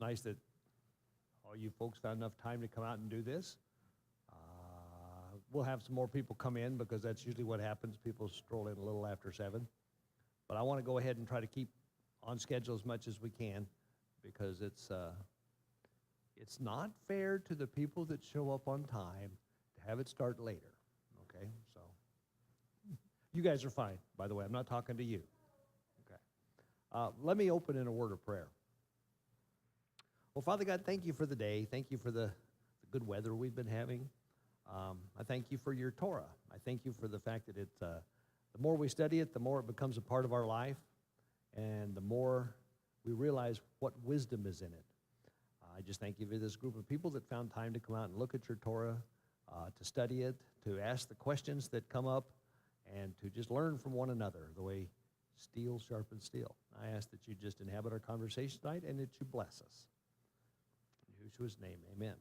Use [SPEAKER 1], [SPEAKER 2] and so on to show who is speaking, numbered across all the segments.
[SPEAKER 1] nice that all you folks found enough time to come out and do this. We'll have some more people come in because that's usually what happens. People stroll in a little after 7. But I want to go ahead and try to keep on schedule as much as we can because it's not fair to the people that show up on time to have it start later, okay? So you guys are fine, by the way. I'm not talking to you, okay? Let me open in a word of prayer. Well, Father God, thank you for the day. Thank you for the good weather we've been having. I thank you for your Torah. I thank you for the fact that the more we study it, the more it becomes a part of our life, and the more we realize what wisdom is in it. I just thank you for this group of people that found time to come out and look at your Torah, to study it, to ask the questions that come up, and to just learn from one another the way steel sharpens steel. I ask that you just inhabit our conversation tonight and that you bless us. In Yeshua's name, amen.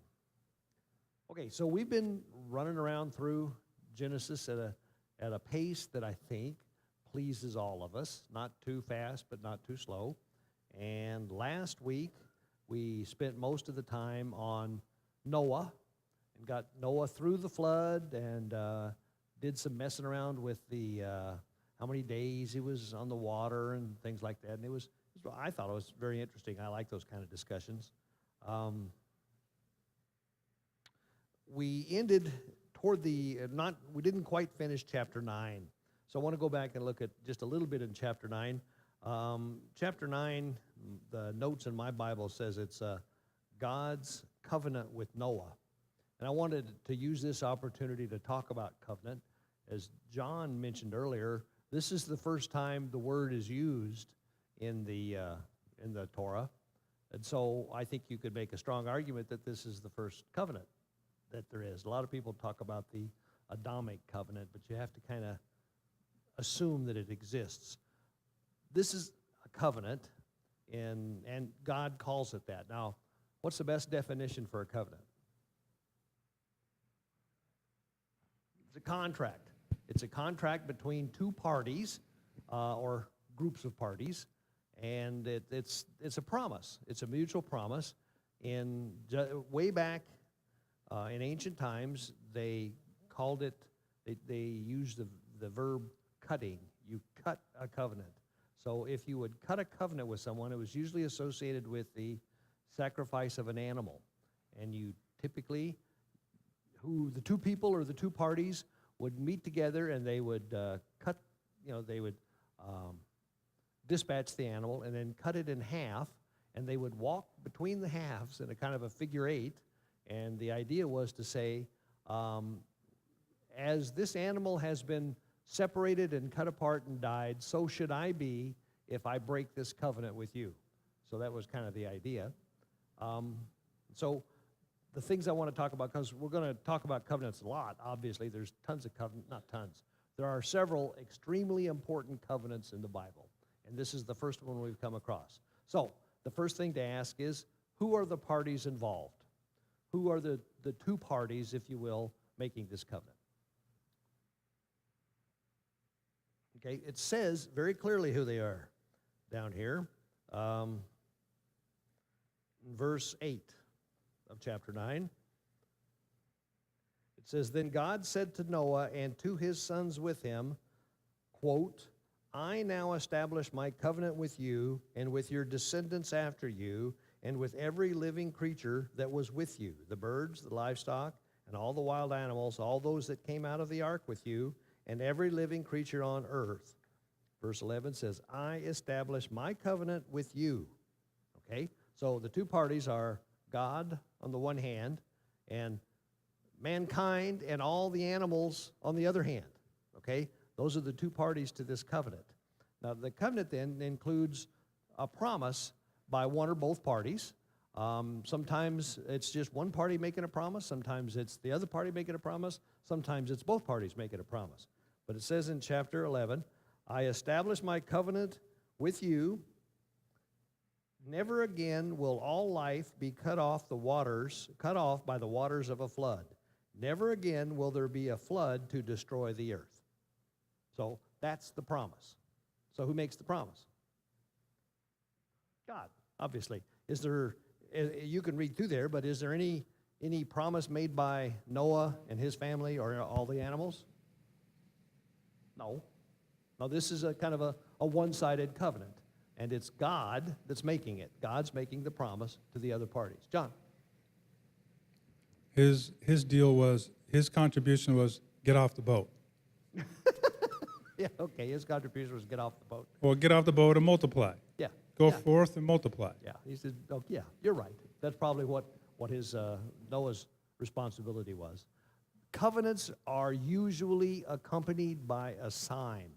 [SPEAKER 1] Okay, so we've been running around through Genesis at a pace that I think pleases all of us. Not too fast, but not too slow. And last week, we spent most of the time on Noah and got Noah through the flood and did some messing around with the how many days he was on the water and things like that. And I thought it was very interesting. I like those kind of discussions. We ended toward we didn't quite finish chapter 9. So I want to go back and look at just a little bit in chapter 9. Chapter 9, the notes in my Bible says it's God's covenant with Noah. And I wanted to use this opportunity to talk about covenant. As John mentioned earlier, this is the first time the word is used in the Torah. And so I think you could make a strong argument that this is the first covenant that there is. A lot of people talk about the Adamic covenant, but you have to kind of assume that it exists. This is a covenant, and God calls it that. Now, what's the best definition for a covenant? It's a contract. It's a contract between two parties or groups of parties, and it's a promise. It's a mutual promise. Way back in ancient times, they called it, they used the verb cutting. You cut a covenant. So if you would cut a covenant with someone, it was usually associated with the sacrifice of an animal. And you typically, the two people or the two parties would meet together and they would dispatch the animal and then cut it in half, and they would walk between the halves in a kind of a figure 8. And the idea was to say, as this animal has been separated and cut apart and died, so should I be if I break this covenant with you. So that was kind of the idea. So the things I want to talk about, because we're going to talk about covenants a lot, obviously. There's tons of covenants, not tons. There are several extremely important covenants in the Bible, and this is the first one we've come across. So the first thing to ask is, who are the parties involved? Who are the two parties, if you will, making this covenant? Okay, it says very clearly who they are down here. In verse 8 of chapter 9, it says, Then God said to Noah and to his sons with him, quote, I now establish my covenant with you and with your descendants after you, and with every living creature that was with you, the birds, the livestock, and all the wild animals, all those that came out of the ark with you, and every living creature on earth. Verse 11 says, I establish my covenant with you. Okay? So the two parties are God on the one hand, and mankind and all the animals on the other hand. Okay? Those are the two parties to this covenant. Now, the covenant then includes a promise by one or both parties. Sometimes it's just one party making a promise. Sometimes it's the other party making a promise. Sometimes it's both parties making a promise. But it says in chapter 11, I establish my covenant with you. Never again will all life be cut off by the waters of a flood. Never again will there be a flood to destroy the earth. So that's the promise. So who makes the promise? God, obviously. Is there you can read through there, but is there any promise made by Noah and his family or all the animals? No. No, this is a kind of a one-sided covenant, and it's God that's making it. God's making the promise to the other parties. John?
[SPEAKER 2] His deal was, his contribution was, get off the boat.
[SPEAKER 1] Yeah, okay, his contribution was get off the boat.
[SPEAKER 2] Well, get off the boat and multiply.
[SPEAKER 1] Yeah.
[SPEAKER 2] Go
[SPEAKER 1] yeah.
[SPEAKER 2] forth and multiply.
[SPEAKER 1] Yeah, he said, oh, yeah, you're right. That's probably what his Noah's responsibility was. Covenants are usually accompanied by a sign.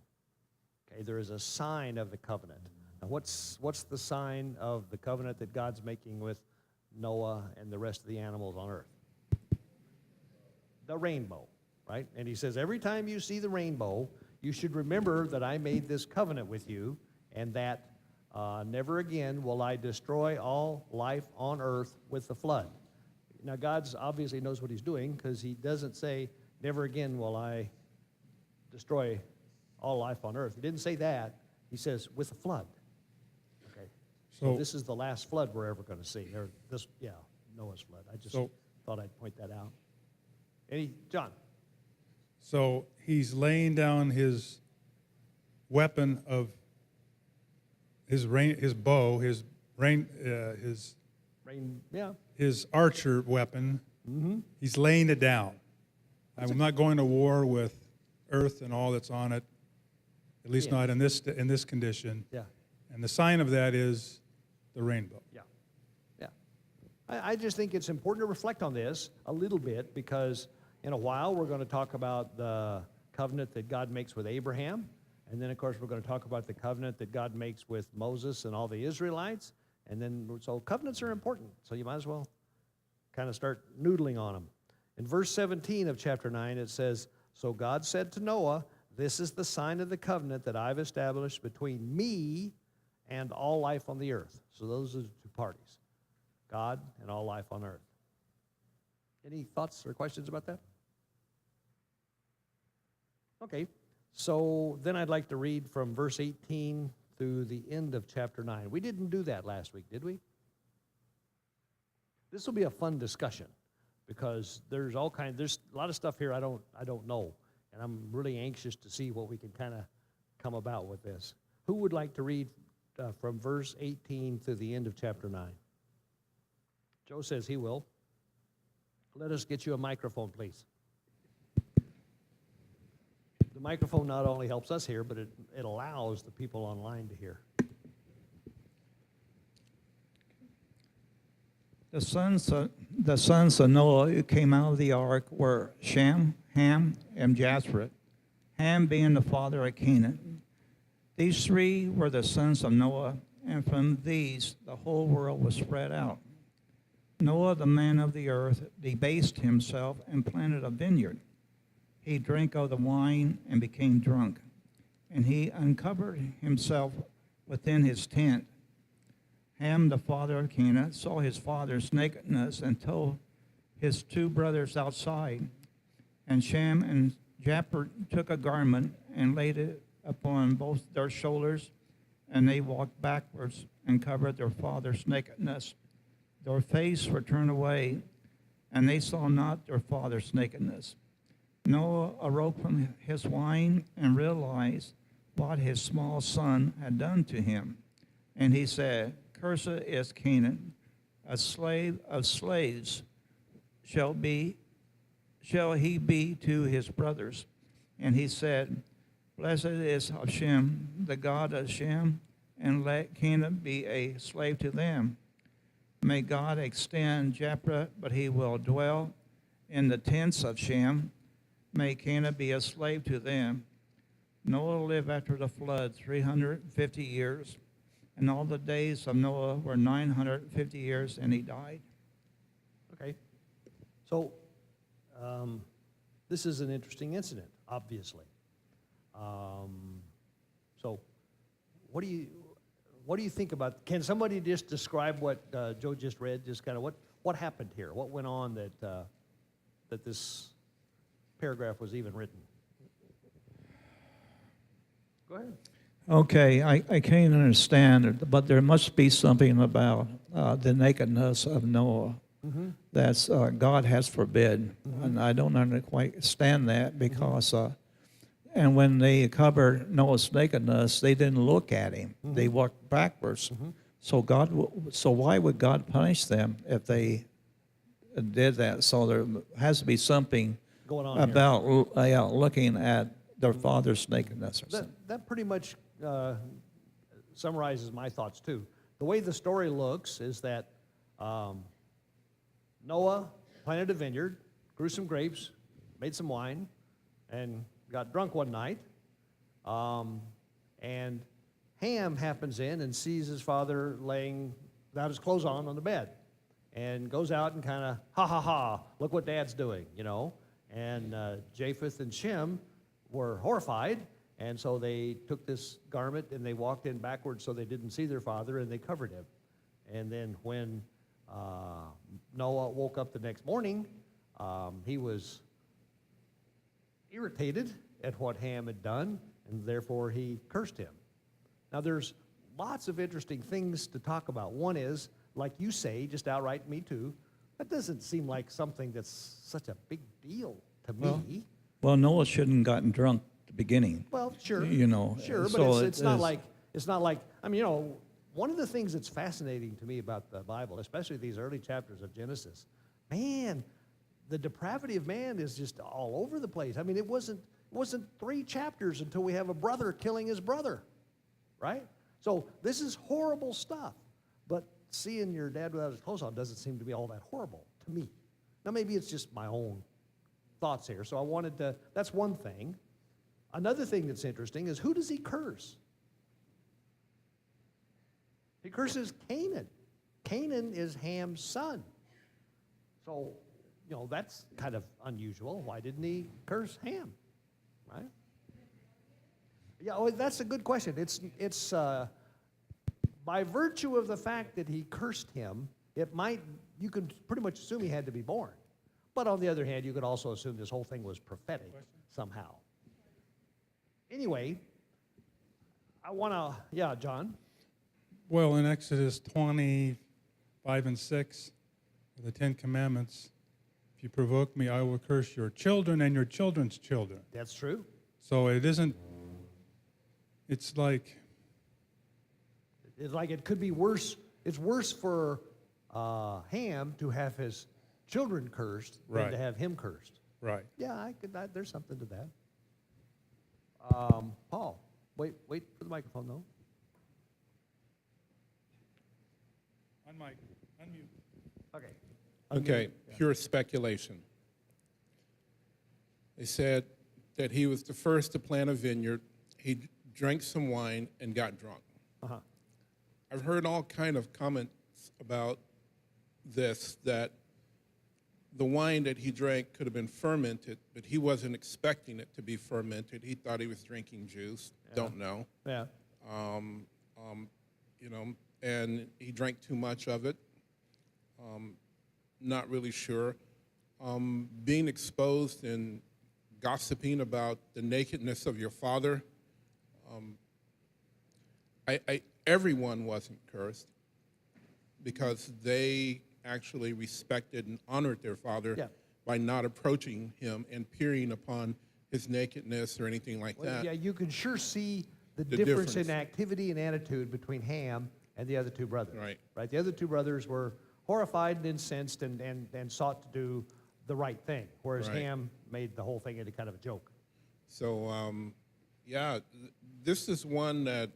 [SPEAKER 1] Okay, there is a sign of the covenant. Now, what's the sign of the covenant that God's making with Noah and the rest of the animals on earth? The rainbow, right? And he says, every time you see the rainbow, you should remember that I made this covenant with you, and that never again will I destroy all life on earth with the flood. Now, God obviously knows what he's doing, because he doesn't say, never again will I destroy all life on earth. He didn't say that. He says, with the flood. Okay. So this is the last flood we're ever going to see. Noah's flood. I just thought I'd point that out. John?
[SPEAKER 2] So he's laying down his weapon of his bow, his archer weapon.
[SPEAKER 1] Mm-hmm.
[SPEAKER 2] He's laying it down. I'm not going to war with earth and all that's on it, at least not in this condition.
[SPEAKER 1] Yeah.
[SPEAKER 2] And the sign of that is the rainbow.
[SPEAKER 1] Yeah. Yeah. I just think it's important to reflect on this a little bit, because in a while we're going to talk about the covenant that God makes with Abraham. And then, of course, we're going to talk about the covenant that God makes with Moses and all the Israelites. And then, so covenants are important. So you might as well kind of start noodling on them. In verse 17 of chapter 9, it says, so God said to Noah, this is the sign of the covenant that I've established between me and all life on the earth. So those are the two parties, God and all life on earth. Any thoughts or questions about that? Okay. So then I'd like to read from verse 18 through the end of chapter 9. We didn't do that last week, did we? This will be a fun discussion, because there's a lot of stuff here I don't know, and I'm really anxious to see what we can kind of come about with this. Who would like to read from verse 18 through the end of chapter 9? Joe says he will. Let us get you a microphone, please. The microphone not only helps us hear, but it allows the people online to hear.
[SPEAKER 3] The sons of Noah who came out of the ark were Shem, Ham, and Japheth, Ham being the father of Canaan. These three were the sons of Noah, and from these the whole world was spread out. Noah, the man of the earth, debased himself and planted a vineyard. He drank of the wine and became drunk, and he uncovered himself within his tent. Ham, the father of Canaan, saw his father's nakedness and told his two brothers outside. And Shem and Japheth took a garment and laid it upon both their shoulders, and they walked backwards and covered their father's nakedness. Their faces were turned away, and they saw not their father's nakedness. Noah awoke from his wine and realized what his small son had done to him. And he said, cursed is Canaan, a slave of slaves shall he be to his brothers. And he said, blessed is Hashem, the God of Shem, and let Canaan be a slave to them. May God extend Japheth, but he will dwell in the tents of Shem. May Canaan be a slave to them. Noah lived after the flood 350 years, and all the days of Noah were 950 years, and he died.
[SPEAKER 1] Okay. So this is an interesting incident, obviously. So what do you think about, can somebody just describe what Joe just read, just kind of what happened here? What went on that this paragraph was even written? Go ahead.
[SPEAKER 3] Okay, I can't understand it, but there must be something about the nakedness of Noah. That's God has forbid, and I don't quite understand that because, and when they covered Noah's nakedness, they didn't look at him; they walked backwards. So so why would God punish them if they did that? So there has to be something
[SPEAKER 1] Going on
[SPEAKER 3] about looking at their father's nakedness or something.
[SPEAKER 1] That pretty much summarizes my thoughts too. The way the story looks is that Noah planted a vineyard, grew some grapes, made some wine, and got drunk one night. And Ham happens in and sees his father laying without his clothes on the bed, and goes out and kind of, ha ha ha, look what Dad's doing, you know. And Japheth and Shem were horrified, and so they took this garment and they walked in backwards so they didn't see their father, and they covered him. And then when Noah woke up the next morning, he was irritated at what Ham had done, and therefore he cursed him. Now there's lots of interesting things to talk about. One is, like you say, just outright, me too, that doesn't seem like something that's such a big deal to me.
[SPEAKER 3] Well, Noah shouldn't have gotten drunk at the beginning.
[SPEAKER 1] Well, sure.
[SPEAKER 3] You know,
[SPEAKER 1] Sure,
[SPEAKER 3] so
[SPEAKER 1] but it's not
[SPEAKER 3] is-
[SPEAKER 1] like, I mean, you know, one of the things that's fascinating to me about the Bible, especially these early chapters of Genesis, man, the depravity of man is just all over the place. I mean, it wasn't 3 chapters until we have a brother killing his brother, right? So this is horrible stuff. But seeing your dad without his clothes on doesn't seem to be all that horrible to me. Now, maybe it's just my own thoughts here. So I wanted to, that's one thing. Another thing that's interesting is, who does he curse? He curses Canaan. Canaan is Ham's son. So, you know, that's kind of unusual. Why didn't he curse Ham? Right? Yeah, well, that's a good question. It's by virtue of the fact that he cursed him, you could pretty much assume he had to be born. But on the other hand, you could also assume this whole thing was prophetic somehow. Anyway, I want to, yeah, John?
[SPEAKER 2] Well, in Exodus 25 and 6, the 10 Commandments, if you provoke me, I will curse your children and your children's children.
[SPEAKER 1] That's true.
[SPEAKER 2] So it's like
[SPEAKER 1] it could be worse. It's worse for Ham to have his children cursed than
[SPEAKER 2] Right.
[SPEAKER 1] to have him cursed.
[SPEAKER 2] right.
[SPEAKER 1] Yeah, there's something to that. Paul, wait for the microphone, though.
[SPEAKER 2] Unmute.
[SPEAKER 1] Okay.
[SPEAKER 4] Okay, pure speculation. They said that he was the first to plant a vineyard. He drank some wine and got drunk.
[SPEAKER 1] Uh-huh.
[SPEAKER 4] I've heard all kind of comments about this, that the wine that he drank could have been fermented, but he wasn't expecting it to be fermented. He thought he was drinking juice.
[SPEAKER 1] Yeah.
[SPEAKER 4] Don't know.
[SPEAKER 1] Yeah.
[SPEAKER 4] You know, and he drank too much of it. Not really sure. Being exposed and gossiping about the nakedness of your father. Everyone wasn't cursed because they actually respected and honored their father by not approaching him and peering upon his nakedness or anything like
[SPEAKER 1] Well,
[SPEAKER 4] that.
[SPEAKER 1] yeah, you can sure see the
[SPEAKER 4] The
[SPEAKER 1] difference in
[SPEAKER 4] difference.
[SPEAKER 1] activity and attitude between Ham and the other two brothers.
[SPEAKER 4] Right.
[SPEAKER 1] Right. The other two brothers were horrified and incensed and sought to do the right thing, whereas
[SPEAKER 4] Right.
[SPEAKER 1] Ham made the whole thing into kind of a joke.
[SPEAKER 4] So, this is one that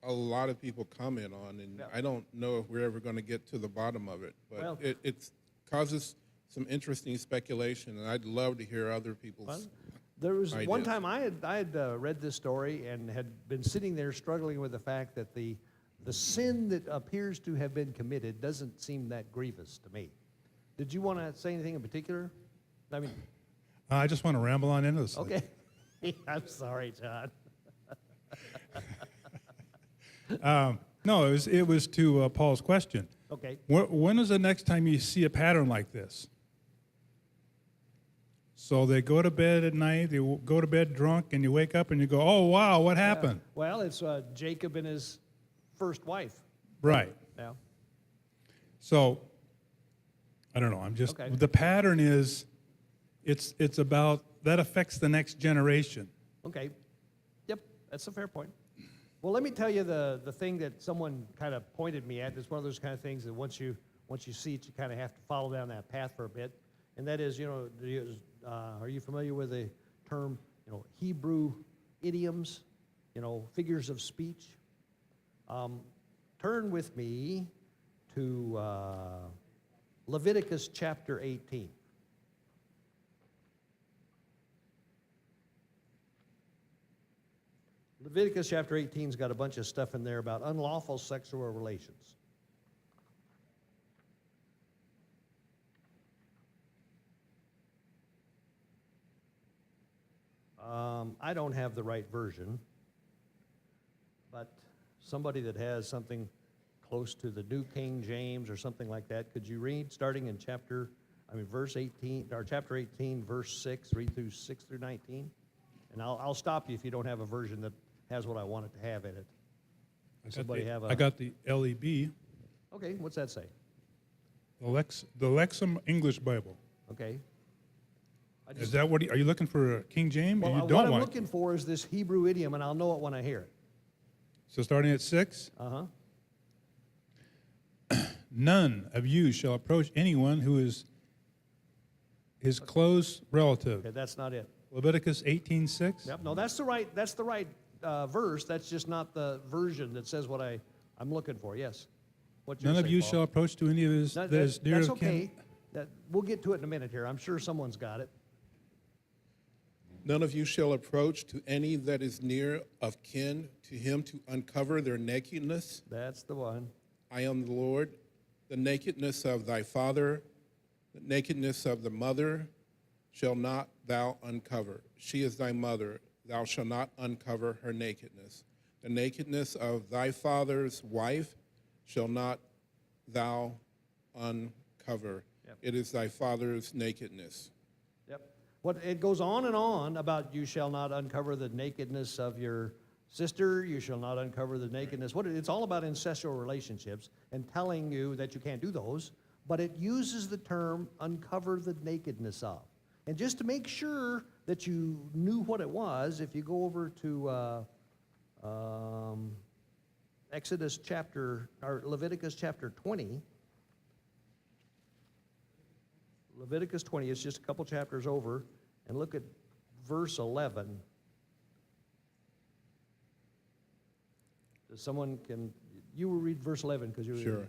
[SPEAKER 4] a lot of people comment on, and
[SPEAKER 1] Yeah.
[SPEAKER 4] I don't know if we're ever going to get to the bottom of it. But
[SPEAKER 1] Well-
[SPEAKER 4] it causes some interesting speculation, and I'd love to hear other people's.
[SPEAKER 1] Well, there was one
[SPEAKER 4] ideas.
[SPEAKER 1] time I had read this story and had been sitting there struggling with the fact that the sin that appears to have been committed doesn't seem that grievous to me. Did you want to say anything in particular? I mean,
[SPEAKER 2] I just want to ramble on into this.
[SPEAKER 1] okay. I'm sorry, John.
[SPEAKER 2] No, it was to Paul's question.
[SPEAKER 1] Okay.
[SPEAKER 2] When is the next time you see a pattern like this? So they go to bed at night, they go to bed drunk, and you wake up and you go, oh, wow, what happened?
[SPEAKER 1] Well, it's Jacob and his first wife.
[SPEAKER 2] Right.
[SPEAKER 1] Yeah.
[SPEAKER 2] So, I don't know. I'm just
[SPEAKER 1] Okay.
[SPEAKER 2] the pattern is, it's about that affects the next generation.
[SPEAKER 1] Okay. Yep, that's a fair point. Well, let me tell you the thing that someone kind of pointed me at. It's one of those kind of things that once you see it, you kind of have to follow down that path for a bit. And that is, are you familiar with the term, Hebrew idioms, figures of speech? Turn with me to Leviticus chapter 18. Leviticus chapter 18's got a bunch of stuff in there about unlawful sexual relations. I don't have the right version, but somebody that has something close to the New King James or something like that, could you read starting in verse 18, or chapter 18, verse 6, read through 6 through 19? And I'll stop you if you don't have a version that has what I want it to have in it.
[SPEAKER 2] I got the LEB,
[SPEAKER 1] Okay, what's that say?
[SPEAKER 2] the Lexham English Bible.
[SPEAKER 1] Okay.
[SPEAKER 2] Is that what? Are you looking for a King James?
[SPEAKER 1] Well,
[SPEAKER 2] or you
[SPEAKER 1] what
[SPEAKER 2] don't
[SPEAKER 1] I'm
[SPEAKER 2] want?
[SPEAKER 1] looking for is this Hebrew idiom, and I'll know it when I hear it.
[SPEAKER 2] So starting at 6. None of you shall approach anyone who is his close relative.
[SPEAKER 1] Okay, that's not it.
[SPEAKER 2] Leviticus 18:6.
[SPEAKER 1] Yep. No, that's the right verse. That's just not the version that says what I'm looking for. Yes. What you're
[SPEAKER 2] None of
[SPEAKER 1] saying,
[SPEAKER 2] you
[SPEAKER 1] Paul.
[SPEAKER 2] shall approach to any of his that is near
[SPEAKER 1] That's
[SPEAKER 2] of kin.
[SPEAKER 1] okay. We'll get to it in a minute here. I'm sure someone's got it.
[SPEAKER 4] None of you shall approach to any that is near of kin to him to uncover their nakedness.
[SPEAKER 1] That's the one.
[SPEAKER 4] I am the Lord. The nakedness of thy father, the nakedness of the mother, shall not thou uncover. She is thy mother. Thou shalt not uncover her nakedness. The nakedness of thy father's wife shall not thou uncover.
[SPEAKER 1] Yep.
[SPEAKER 4] It is thy father's nakedness.
[SPEAKER 1] Yep. It goes on and on about you shall not uncover the nakedness of your sister. You shall not uncover the nakedness. It's all about incestual relationships and telling you that you can't do those. But it uses the term uncover the nakedness of. And just to make sure that you knew what it was, if you go over to Leviticus chapter 20, Leviticus 20, it's just a couple chapters over, and look at verse 11. You will read verse 11 because you're
[SPEAKER 4] Sure.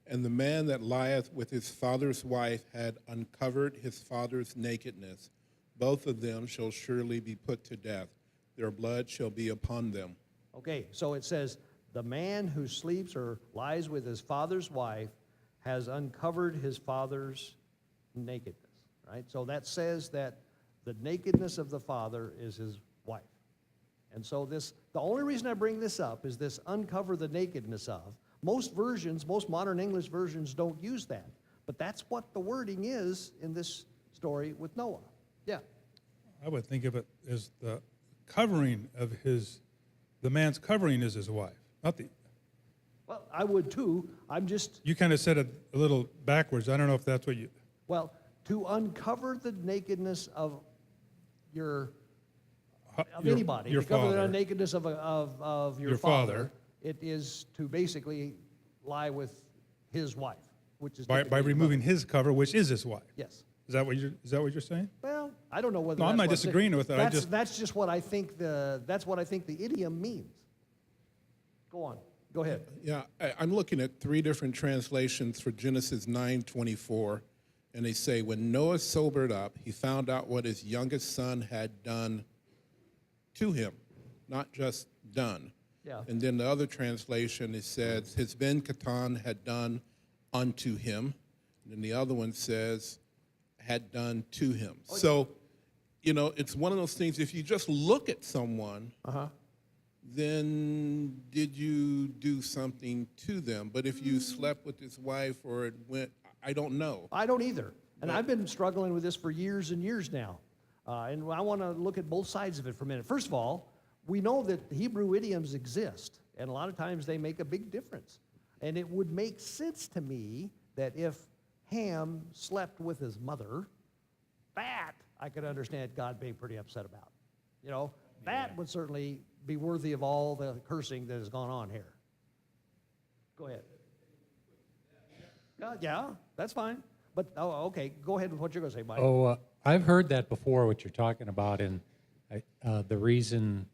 [SPEAKER 4] And the man that lieth with his father's wife had uncovered his father's nakedness. Both of them shall surely be put to death. Their blood shall be upon them.
[SPEAKER 1] Okay, so it says, the man who sleeps or lies with his father's wife has uncovered his father's nakedness, right? So that says that the nakedness of the father is his wife. And so the only reason I bring this up is this uncover the nakedness of. Most modern English versions don't use that. But that's what the wording is in this story with Noah. Yeah.
[SPEAKER 2] I would think of it as the covering of the man's covering is his wife, not the.
[SPEAKER 1] Well, I would too.
[SPEAKER 2] You kind of said it a little backwards. I don't know if that's what you.
[SPEAKER 1] Well, to uncover the nakedness of anybody,
[SPEAKER 2] your
[SPEAKER 1] to cover the
[SPEAKER 2] father.
[SPEAKER 1] nakedness of your father, it is to basically lie with his wife, which is
[SPEAKER 2] By
[SPEAKER 1] typically the
[SPEAKER 2] removing
[SPEAKER 1] mother.
[SPEAKER 2] his cover, which is his wife.
[SPEAKER 1] Yes.
[SPEAKER 2] Is that what you're saying?
[SPEAKER 1] Well, I don't know whether.
[SPEAKER 2] No, I'm not
[SPEAKER 1] that's what
[SPEAKER 2] disagreeing with it.
[SPEAKER 1] That's just what I think the idiom means. Go on. Go ahead.
[SPEAKER 4] Yeah, I'm looking at 3 different translations for Genesis 9:24, and they say, when Noah sobered up, he found out what his youngest son had done to him, not just done.
[SPEAKER 1] Yeah.
[SPEAKER 4] And then the other translation, it says, his Ben Katan had done unto him. And then the other one says, had done to him.
[SPEAKER 1] Oh,
[SPEAKER 4] so, it's one of those things, if you just look at someone, then did you do something to them? But if you slept with his wife or it went, I don't know.
[SPEAKER 1] I don't either. And I've been struggling with this for years and years now. And I want to look at both sides of it for a minute. First of all, we know that Hebrew idioms exist, and a lot of times they make a big difference. And it would make sense to me that if Ham slept with his mother, that I could understand God being pretty upset about. You know, that would certainly be worthy of all the cursing that has gone on here. Go ahead. Yeah, that's fine. But, okay, go ahead with what you're going to say, Mike.
[SPEAKER 5] I've heard that before, what you're talking about, and the reason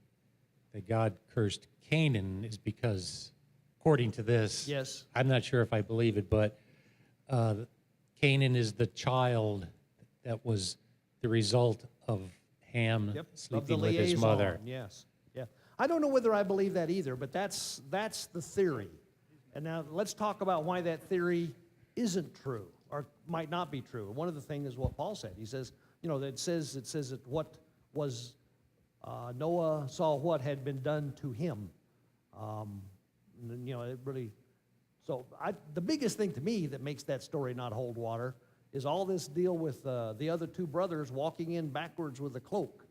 [SPEAKER 5] that God cursed Canaan is because, according to this,
[SPEAKER 1] Yes.
[SPEAKER 5] I'm not sure if I believe it, but Canaan is the child that was the result of Ham
[SPEAKER 1] Yep, of the
[SPEAKER 5] sleeping with his mother.
[SPEAKER 1] liaison, yes. Yeah. I don't know whether I believe that either, but that's the theory. And now let's talk about why that theory isn't true or might not be true. One of the things is what Paul said. He says, you know, it says that what was Noah saw what had been done to him. And, you know, it really. So the biggest thing to me that makes that story not hold water is all this deal with the other two brothers walking in backwards with a cloak.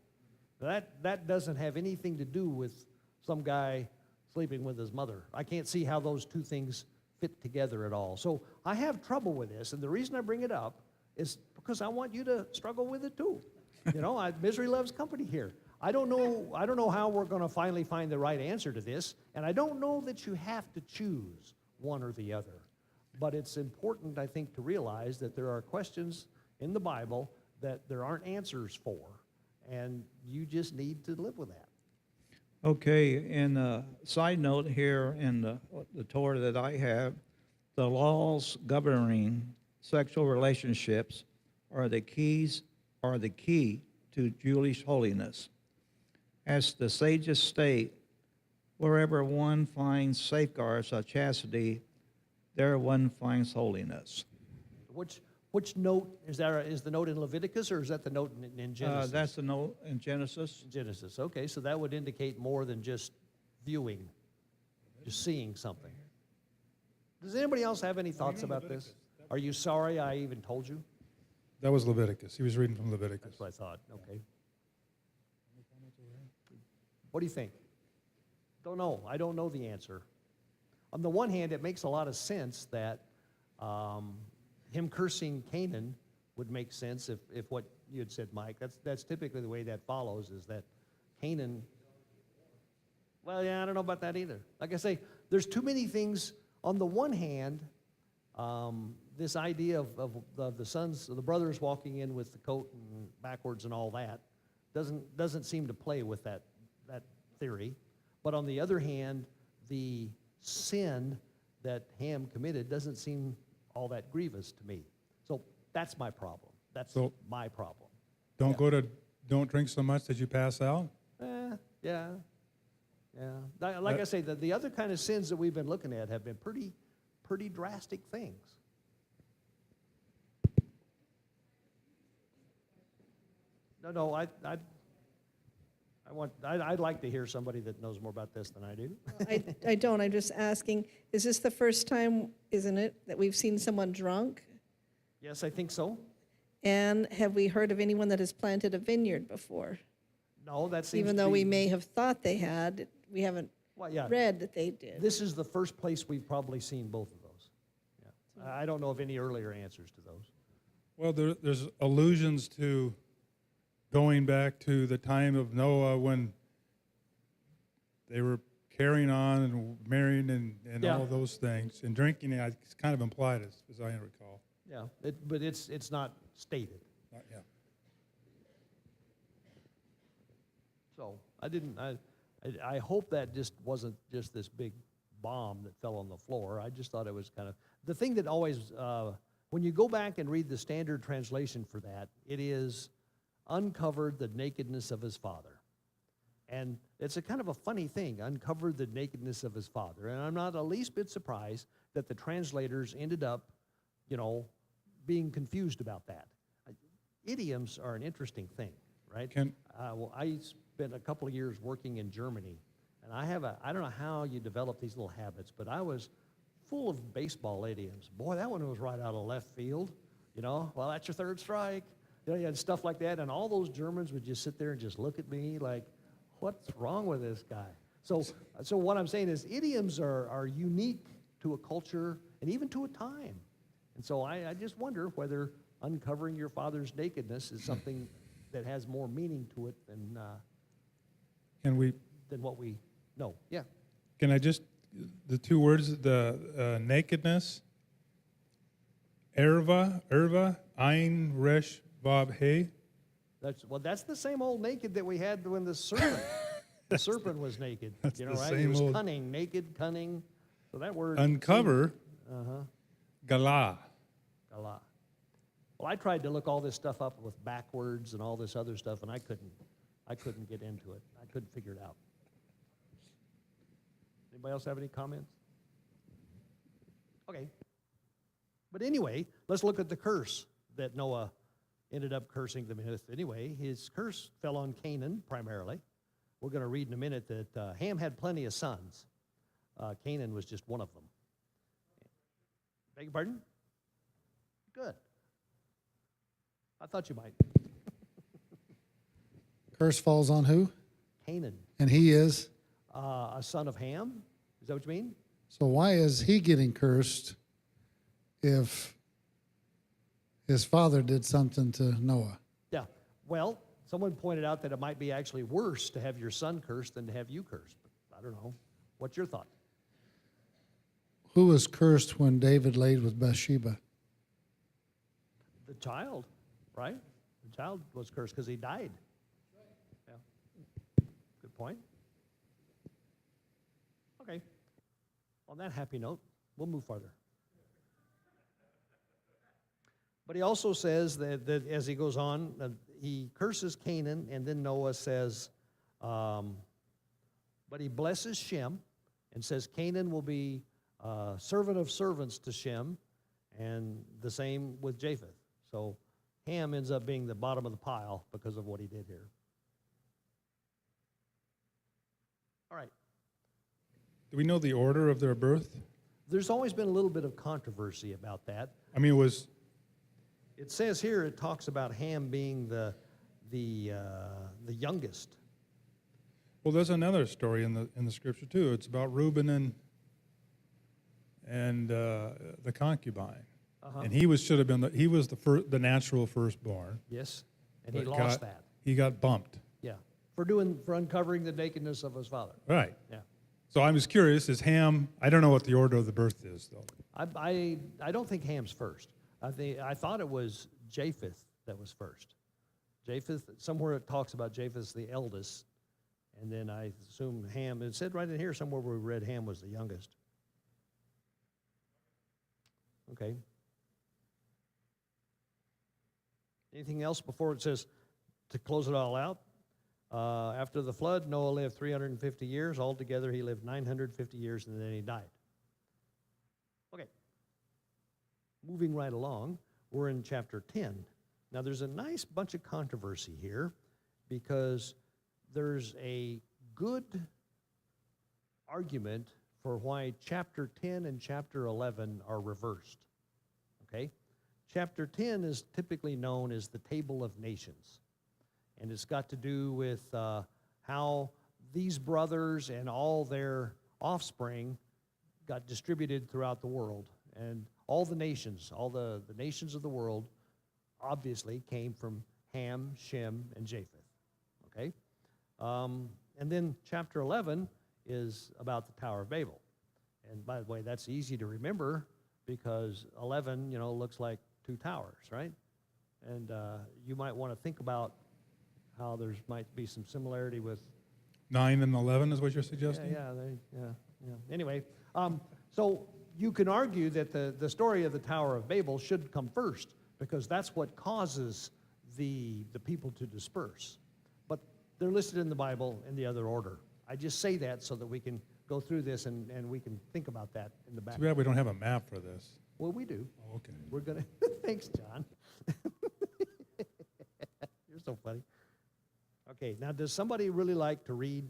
[SPEAKER 1] That doesn't have anything to do with some guy sleeping with his mother. I can't see how those two things fit together at all. So I have trouble with this, and the reason I bring it up is because I want you to struggle with it too. You know, misery loves company here. I don't know how we're going to finally find the right answer to this, and I don't know that you have to choose one or the other. But it's important, I think, to realize that there are questions in the Bible that there aren't answers for, and you just need to live with that.
[SPEAKER 3] Okay, and a side note here in the Torah that I have, the laws governing sexual relationships are the key to Jewish holiness. As the sages state, wherever one finds safeguards of chastity, there one finds holiness.
[SPEAKER 1] Which note is there? Is the note in Leviticus, or is that the note in Genesis?
[SPEAKER 3] That's the note in Genesis.
[SPEAKER 1] Genesis. Okay, so that would indicate more than just viewing, just seeing something. Does anybody else have any thoughts about this? Are you sorry I even told you?
[SPEAKER 2] That was Leviticus. He was reading from Leviticus.
[SPEAKER 1] That's what I thought. Okay. What do you think? Don't know. I don't know the answer. On the one hand, it makes a lot of sense that him cursing Canaan would make sense if what you had said, Mike. That's typically the way that follows, is that Canaan. Well, yeah, I don't know about that either. Like I say, there's too many things. On the one hand, this idea of the sons, the brothers walking in with the coat and backwards and all that doesn't seem to play with that theory. But on the other hand, the sin that Ham committed doesn't seem all that grievous to me. So that's my problem. That's my problem.
[SPEAKER 2] Don't drink so much that you pass out?
[SPEAKER 1] Yeah. Like I say, the other kind of sins that we've been looking at have been pretty drastic things. No, I'd like to hear somebody that knows more about this than I do.
[SPEAKER 6] I don't. I'm just asking, is this the first time, isn't it, that we've seen someone drunk?
[SPEAKER 1] Yes, I think so.
[SPEAKER 6] And have we heard of anyone that has planted a vineyard before?
[SPEAKER 1] No, that seems
[SPEAKER 6] Even
[SPEAKER 1] to
[SPEAKER 6] though
[SPEAKER 1] be,
[SPEAKER 6] we may have thought they had, we haven't read that they did.
[SPEAKER 1] This is the first place we've probably seen both of those. Yeah. I don't know of any earlier answers to those.
[SPEAKER 2] Well, there's allusions to going back to the time of Noah when they were carrying on and marrying and all of those things. And drinking, it's kind of implied, as I recall.
[SPEAKER 1] Yeah, but it's not stated.
[SPEAKER 2] Yeah.
[SPEAKER 1] So I hope that just wasn't just this big bomb that fell on the floor. I just thought it was kind of, the thing that always, when you go back and read the standard translation for that, it is uncovered the nakedness of his father. And it's a kind of a funny thing, uncovered the nakedness of his father. And I'm not the least bit surprised that the translators ended up, being confused about that. Idioms are an interesting thing, right? Well, I spent a couple of years working in Germany, and I don't know how you develop these little habits, but I was full of baseball idioms. Boy, that one was right out of left field. Well, that's your third strike. And stuff like that. And all those Germans would just sit there and just look at me like, what's wrong with this guy? So what I'm saying is idioms are unique to a culture and even to a time. And so I just wonder whether uncovering your father's nakedness is something that has more meaning to it than what we know. Yeah.
[SPEAKER 2] Can I just, the two words, the nakedness, erva, ein, resh, vav, hey.
[SPEAKER 1] That's the same old naked that we had when the serpent was naked.
[SPEAKER 2] That's
[SPEAKER 1] You know,
[SPEAKER 2] the
[SPEAKER 1] right?
[SPEAKER 2] same
[SPEAKER 1] He was
[SPEAKER 2] old-
[SPEAKER 1] cunning, naked, cunning. So that word.
[SPEAKER 2] Uncover,
[SPEAKER 1] Uh-huh.
[SPEAKER 2] galah.
[SPEAKER 1] A lot. Well, I tried to look all this stuff up with backwards and all this other stuff, and I couldn't get into it. I couldn't figure it out. Anybody else have any comments? Okay. But anyway, let's look at the curse that Noah ended up cursing them with. Anyway, his curse fell on Canaan primarily. We're going to read in a minute that Ham had plenty of sons. Canaan was just one of them. Beg your pardon? Good. I thought you might.
[SPEAKER 7] Curse falls on who?
[SPEAKER 1] Canaan,
[SPEAKER 7] And he is.
[SPEAKER 1] a son of Ham. Is that what you mean?
[SPEAKER 7] So why is he getting cursed if his father did something to Noah?
[SPEAKER 1] Yeah. Well, someone pointed out that it might be actually worse to have your son cursed than to have you cursed. But I don't know. What's your thought?
[SPEAKER 7] Who was cursed when David laid with Bathsheba?
[SPEAKER 1] The child, right? The child was cursed because he died. Yeah. Good point. Okay. On that happy note, we'll move farther. But he also says that as he goes on, he curses Canaan, and then Noah says, but he blesses Shem and says Canaan will be servant of servants to Shem, and the same with Japheth. So Ham ends up being the bottom of the pile because of what he did here. All right.
[SPEAKER 2] Do we know the order of their birth?
[SPEAKER 1] There's always been a little bit of controversy about that.
[SPEAKER 2] I mean,
[SPEAKER 1] It says here, it talks about Ham being the youngest.
[SPEAKER 2] well, there's another story in the scripture too. It's about Reuben and the concubine, and he should have been the natural firstborn.
[SPEAKER 1] Yes, and he
[SPEAKER 2] but
[SPEAKER 1] lost that.
[SPEAKER 2] He got bumped.
[SPEAKER 1] Yeah, for uncovering the nakedness of his father.
[SPEAKER 2] Right.
[SPEAKER 1] Yeah,
[SPEAKER 2] So I'm just curious, is Ham, I don't know what the order of the birth is, though.
[SPEAKER 1] I don't think Ham's first. I thought it was Japheth that was first. Japheth, somewhere it talks about Japheth's the eldest, and then I assume Ham. It said right in here somewhere where we read Ham was the youngest. Okay. Anything else before it says, to close it all out? After the flood, Noah lived 350 years. Altogether, he lived 950 years, and then he died. Okay. Moving right along, we're in chapter 10. Now, there's a nice bunch of controversy here because there's a good argument for why chapter 10 and chapter 11 are reversed. Okay? Chapter 10 is typically known as the Table of Nations, and it's got to do with how these brothers and all their offspring got distributed throughout the world. And all the nations of the world obviously came from Ham, Shem, and Japheth. Okay? And then chapter 11 is about the Tower of Babel. And by the way, that's easy to remember because 11, looks like two towers, right? And you might want to think about how there might be some similarity with
[SPEAKER 2] 9 and 11 is what you're suggesting?
[SPEAKER 1] yeah. Anyway, so you can argue that the story of the Tower of Babel should come first because that's what causes the people to disperse. But they're listed in the Bible in the other order. I just say that so that we can go through this and we can think about that in the back.
[SPEAKER 2] Too bad we don't have a map for this.
[SPEAKER 1] Well, we do.
[SPEAKER 2] Oh, okay.
[SPEAKER 1] We're going to, thanks, John. You're so funny. Okay, now does somebody really like to read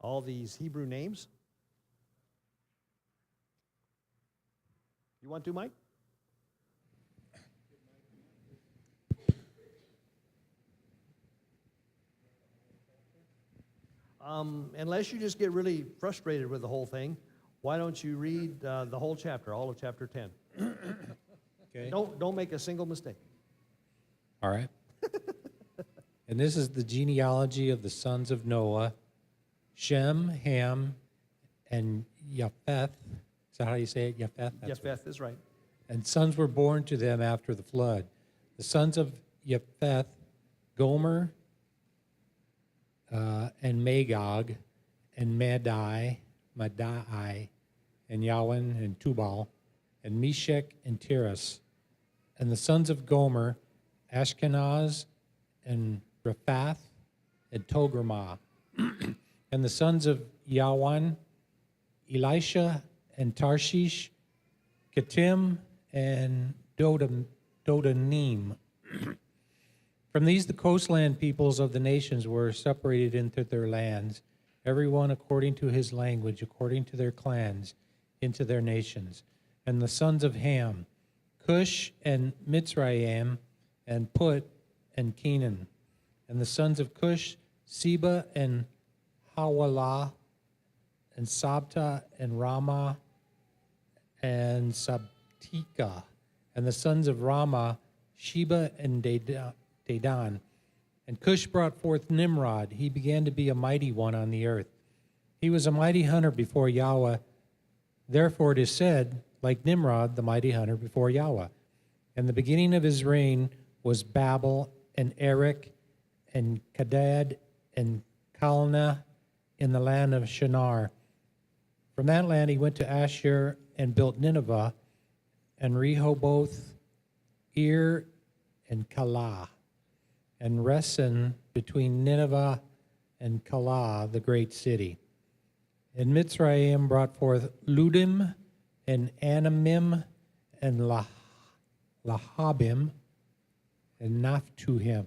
[SPEAKER 1] all these Hebrew names? You want to, Mike? Unless you just get really frustrated with the whole thing, Why don't you read the whole chapter, all of chapter 10?
[SPEAKER 5] Okay.
[SPEAKER 1] Don't make a single mistake.
[SPEAKER 5] All right. And this is the genealogy of the sons of Noah: Shem, Ham, and Japheth. Is that how you say it? Japheth? That's
[SPEAKER 1] Japheth is right.
[SPEAKER 5] and sons were born to them after the flood. The sons of Japheth, Gomer, and Magog, and Madai, and Yawan, and Tubal, and Meshech, and Tiras. And the sons of Gomer, Ashkenaz, and Rephath, and Togarmah. And the sons of Yawan, Elisha, and Tarshish, Kittim, and Dodanim. From these the coastland peoples of the nations were separated into their lands, every one according to his language, according to their clans, into their nations. And the sons of Ham, Cush, and Mitzrayim, and Put, and Canaan. And the sons of Cush, Seba, and Hawilah, and Sabta, and Ramah, and Sabtika. And the sons of Ramah, Sheba, and Dedan. And Cush brought forth Nimrod. He began to be a mighty one on the earth. He was a mighty hunter before Yahweh. Therefore it is said, like Nimrod, the mighty hunter before Yahweh. And the beginning of his reign was Babel, and Erech, and Kadad, and Kalna in the land of Shinar. From that land he went to Ashur and built Nineveh, and Rehoboth, Ir, and Calah, and Resen between Nineveh and Calah, the great city. And Mitzrayim brought forth Ludim, and Anamim, and Lahabim, and Naphtuhim,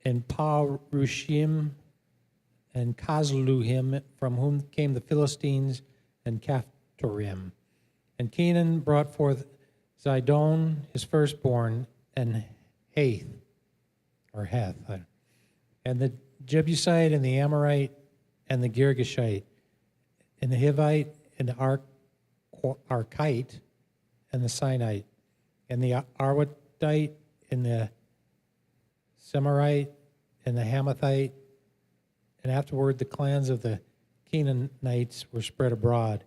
[SPEAKER 5] and Parushim, and Kazluhim, from whom came the Philistines, and Caphtorim. And Canaan brought forth Zidon, his firstborn, and Heth, and the Jebusite, and the Amorite, and the Girgashite, and the Hivite, and the Arkite, and the Sinite, and the Arwatite, and the Semirite, and the Hamathite. And afterward the clans of the Canaanites were spread abroad.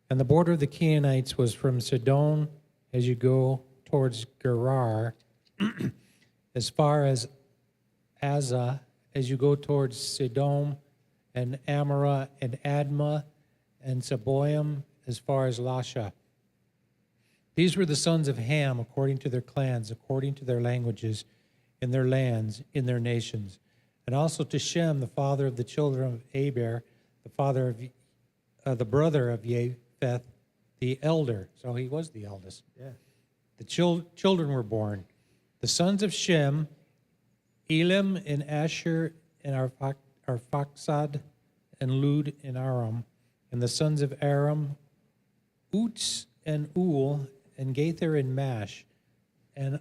[SPEAKER 5] And the border of the Canaanites was from Sidon as you go towards Gerar, as far as Azza, as you go towards Sidom, and Amorah, and Admah, and Seboim, as far as Lasha. These were the sons of Ham, according to their clans, according to their languages, in their lands, in their nations. And also to Shem, the father of the children of Aber, the father of the brother of Japheth, the elder. So he was the eldest.
[SPEAKER 1] Yeah.
[SPEAKER 5] The children were born. The sons of Shem, Elam, and Asher, and Arphaxad, and Lud, and Aram. And the sons of Aram, Uts, and Ul, and Gaither, and Mash. And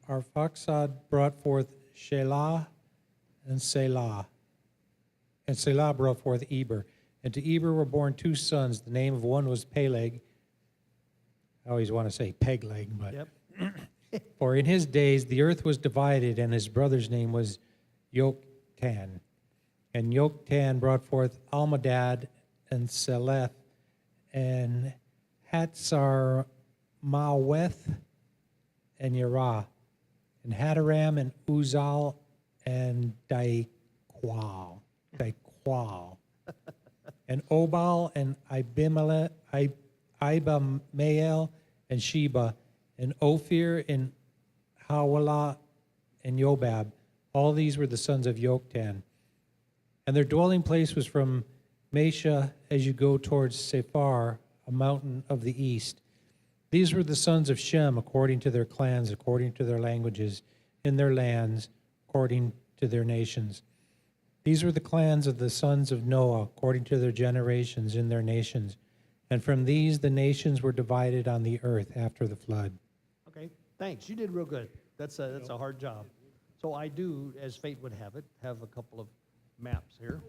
[SPEAKER 5] Arphaxad brought forth Shelah, and Selah. And Selah brought forth Eber. And to Eber were born two sons. The name of one was Peleg. I always want to say Pegleg, but
[SPEAKER 1] Yep.
[SPEAKER 5] for in his days the earth was divided, and his brother's name was Yoktan. And Yoktan brought forth Almadad, and Seleth, and Hatzar Maweth, and Yerah, and Hadaram, and Uzal, and Daiqual, and Obal, and Ibamael, and Sheba, and Ophir, and Hawilah, and Yobab. All these were the sons of Yoktan. And their dwelling place was from Mesha as you go towards Sephar, a mountain of the east. These were the sons of Shem, according to their clans, according to their languages, in their lands, according to their nations. These were the clans of the sons of Noah, according to their generations, in their nations. And from these the nations were divided on the earth after the flood.
[SPEAKER 1] Okay, thanks. You did real good. That's a hard job. So I do, as fate would have it, have a couple of maps here.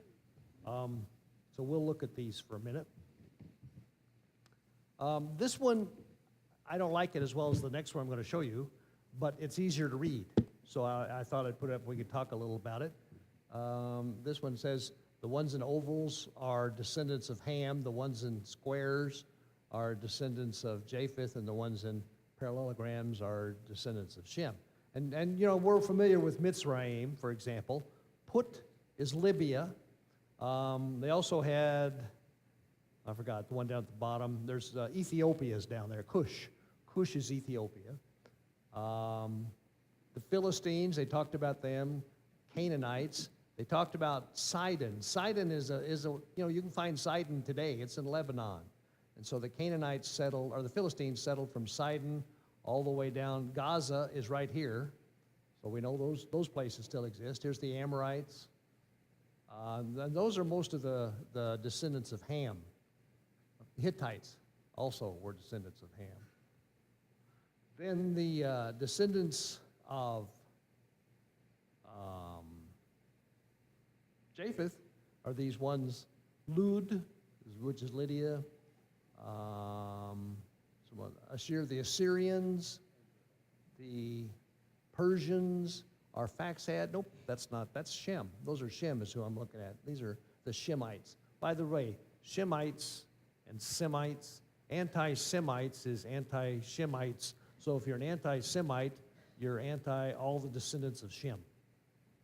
[SPEAKER 1] So So we'll look at these for a minute. This one, I don't like it as well as the next one I'm going to show you, but it's easier to read. So I thought I'd put it up, we could talk a little about it. This one says, the ones in ovals are descendants of Ham, the ones in squares are descendants of Japheth, and the ones in parallelograms are descendants of Shem. And you know, we're familiar with Mitzrayim, for example. Put is Libya. They also had, I forgot, the one down at the bottom. There's Ethiopia's down there, Cush. Cush is Ethiopia. The Philistines, they talked about them. Canaanites, they talked about Sidon. Sidon is a you know, you can find Sidon today. It's in Lebanon. And so the Canaanites settled, or the Philistines settled from Sidon all the way down. Gaza is right here. So we know those places still exist. Here's the Amorites. And those are most of the descendants of Ham. Hittites also were descendants of Ham. Then the descendants of Japheth are these ones, Lud, which is Lydia, Ashur, the Assyrians, the Persians, Arphaxad. Nope, that's Shem. Those are Shem is who I'm looking at. These are the Shemites. By the way, Shemites and Semites, anti-Semites is anti-Shemites. So if you're an anti-Semite, you're anti all the descendants of Shem.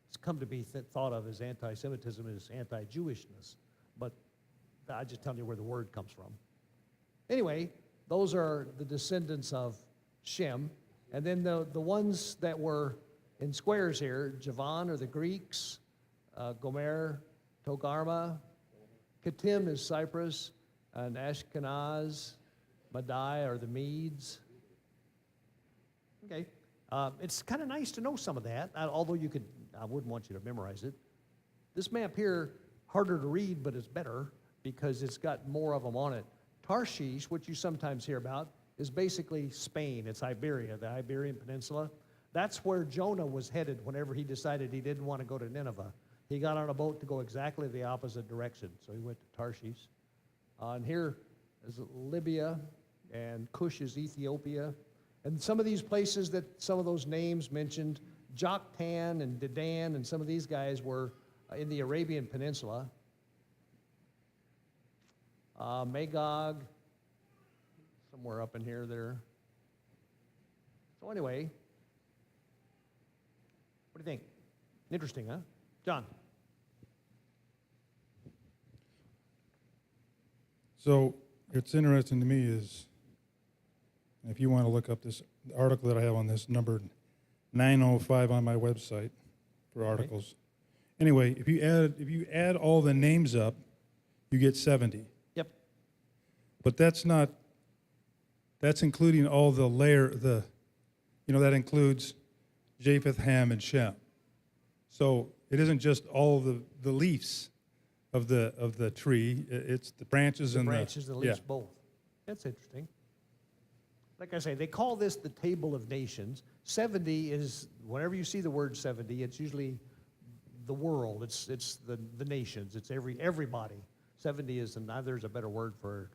[SPEAKER 1] It's come to be thought of as anti-Semitism as anti-Jewishness, but I just tell you where the word comes from. Anyway, those are the descendants of Shem. And then the ones that were in squares here, Javan are the Greeks, Gomer, Togarma, Kittim is Cyprus, and Ashkenaz, Madai are the Medes. Okay, it's kind of nice to know some of that, although I wouldn't want you to memorize it. This map here, harder to read, but it's better because it's got more of them on it. Tarshish, which you sometimes hear about, is basically Spain. It's Iberia, the Iberian Peninsula. That's where Jonah was headed whenever he decided he didn't want to go to Nineveh. He got on a boat to go exactly the opposite direction, so he went to Tarshish. And here is Libya, and Cush is Ethiopia. And some of these places that some of those names mentioned, Joktan and Dedan and some of these guys were in the Arabian Peninsula. Magog, somewhere up in here there. So anyway, what do you think? Interesting, huh? John?
[SPEAKER 2] So it's interesting to me is, if you want to look up this article that I have on this, number 905 on my website for articles. Anyway, if you add all the names up, you get 70.
[SPEAKER 1] Yep.
[SPEAKER 2] But that's including all that includes Japheth, Ham, and Shem. So it isn't just all the leaves of the tree, it's the branches and
[SPEAKER 1] the leaves, both. That's interesting. Like I say, they call this the table of nations. 70 is, whenever you see the word 70, it's usually the world. It's the nations. It's everybody. 70 is, and there's a better word for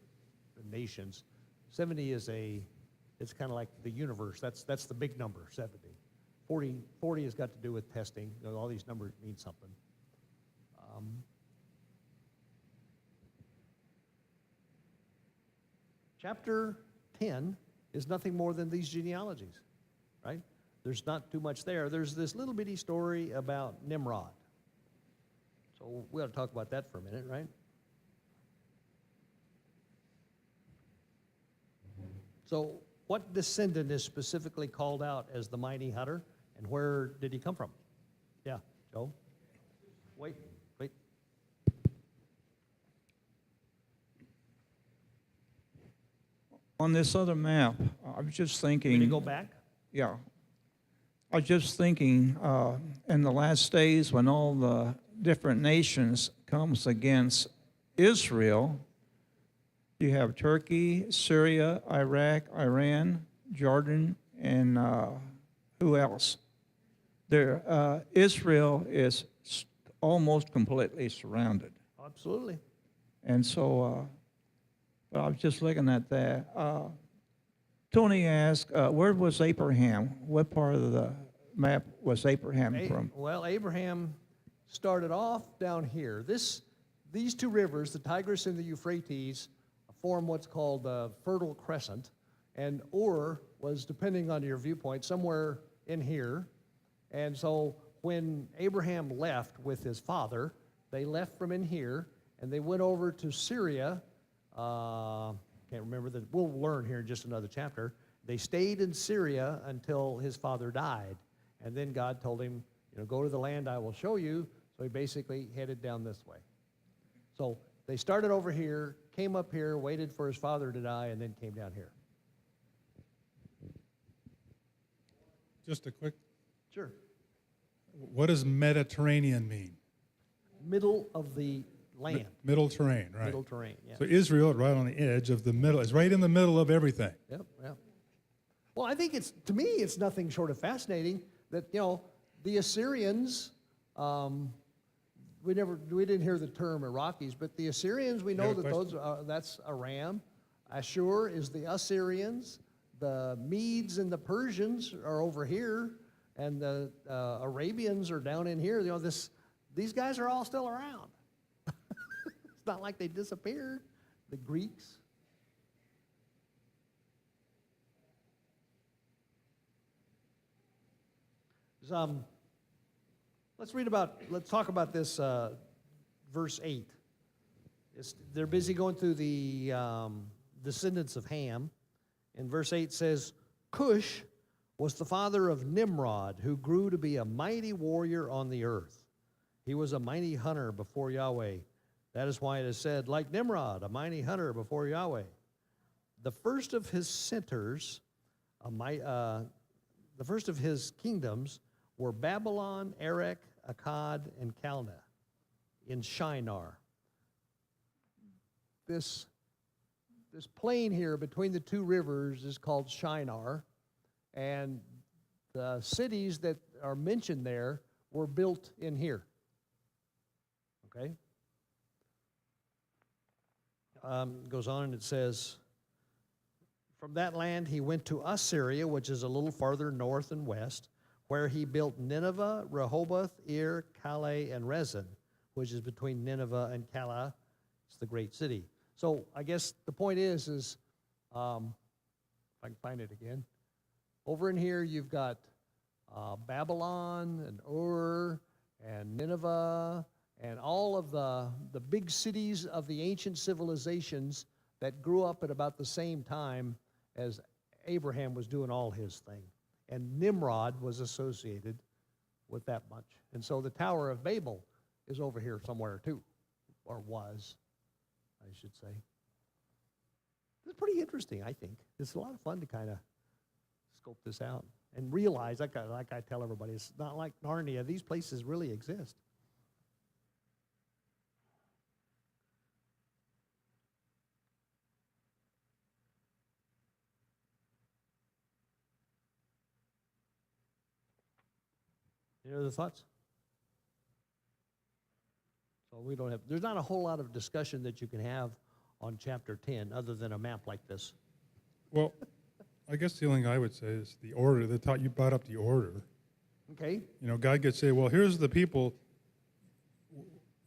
[SPEAKER 1] the nations. 70 is it's kind of like the universe. That's the big number, 70. 40 has got to do with testing. You know, all these numbers mean something. Chapter 10 is nothing more than these genealogies, right? There's not too much there. There's this little bitty story about Nimrod. So we ought to talk about that for a minute, right? So what descendant is specifically called out as the mighty hunter, and where did he come from? Yeah, Joe? Wait.
[SPEAKER 3] On this other map, I was just thinking.
[SPEAKER 1] Can you go back?
[SPEAKER 3] Yeah. I was just thinking, in the last days when all the different nations comes against Israel, you have Turkey, Syria, Iraq, Iran, Jordan, and who else? Israel is almost completely surrounded.
[SPEAKER 1] Absolutely.
[SPEAKER 3] And so, but I was just looking at that. Tony asked, where was Abraham? What part of the map was Abraham from?
[SPEAKER 1] Well, Abraham started off down here. These two rivers, the Tigris and the Euphrates, form what's called the Fertile Crescent, and Ur was, depending on your viewpoint, somewhere in here. And so when Abraham left with his father, they left from in here, and they went over to Syria. Can't remember that. We'll learn here in just another chapter. They stayed in Syria until his father died, and then God told him, go to the land I will show you. So he basically headed down this way. So they started over here, came up here, waited for his father to die, and then came down here.
[SPEAKER 2] Just a quick,
[SPEAKER 1] Sure.
[SPEAKER 2] what does Mediterranean mean?
[SPEAKER 1] Middle of the land.
[SPEAKER 2] Middle terrain, right?
[SPEAKER 1] Middle terrain, yeah.
[SPEAKER 2] So Israel, right on the edge of the middle, is right in the middle of everything.
[SPEAKER 1] Yep, yep. Well, I think to me, it's nothing short of fascinating that, the Assyrians, we didn't hear the term Iraqis, but the Assyrians, we know that that's Aram. Ashur is the Assyrians. The Medes and the Persians are over here, and the Arabians are down in here. These guys are all still around. It's not like they disappeared. The Greeks. Let's talk about this verse 8. They're busy going through the descendants of Ham. And verse 8 says, Cush was the father of Nimrod, who grew to be a mighty warrior on the earth. He was a mighty hunter before Yahweh. That is why it is said, like Nimrod, a mighty hunter before Yahweh. The first of his centers, the first of his kingdoms, were Babylon, Erech, Akkad, and Calneh in Shinar. This plain here between the two rivers is called Shinar, and the cities that are mentioned there were built in here. Okay? Goes on and it says, from that land he went to Assyria, which is a little farther north and west, where he built Nineveh, Rehoboth, Ir, Calais, and Rezin, which is between Nineveh and Calah. It's the great city. So I guess the point is if I can find it again, over in here you've got Babylon and Ur and Nineveh and all of the big cities of the ancient civilizations that grew up at about the same time as Abraham was doing all his thing. And Nimrod was associated with that bunch. And so the Tower of Babel is over here somewhere too, or was, I should say. It's pretty interesting, I think. It's a lot of fun to kind of scope this out and realize, like I tell everybody, it's not like Narnia. These places really exist. Any other thoughts? So there's not a whole lot of discussion that you can have on chapter 10 other than a map like this.
[SPEAKER 2] Well, I guess the only thing I would say is the order. You brought up the order.
[SPEAKER 1] Okay.
[SPEAKER 2] God could say, well, here's the people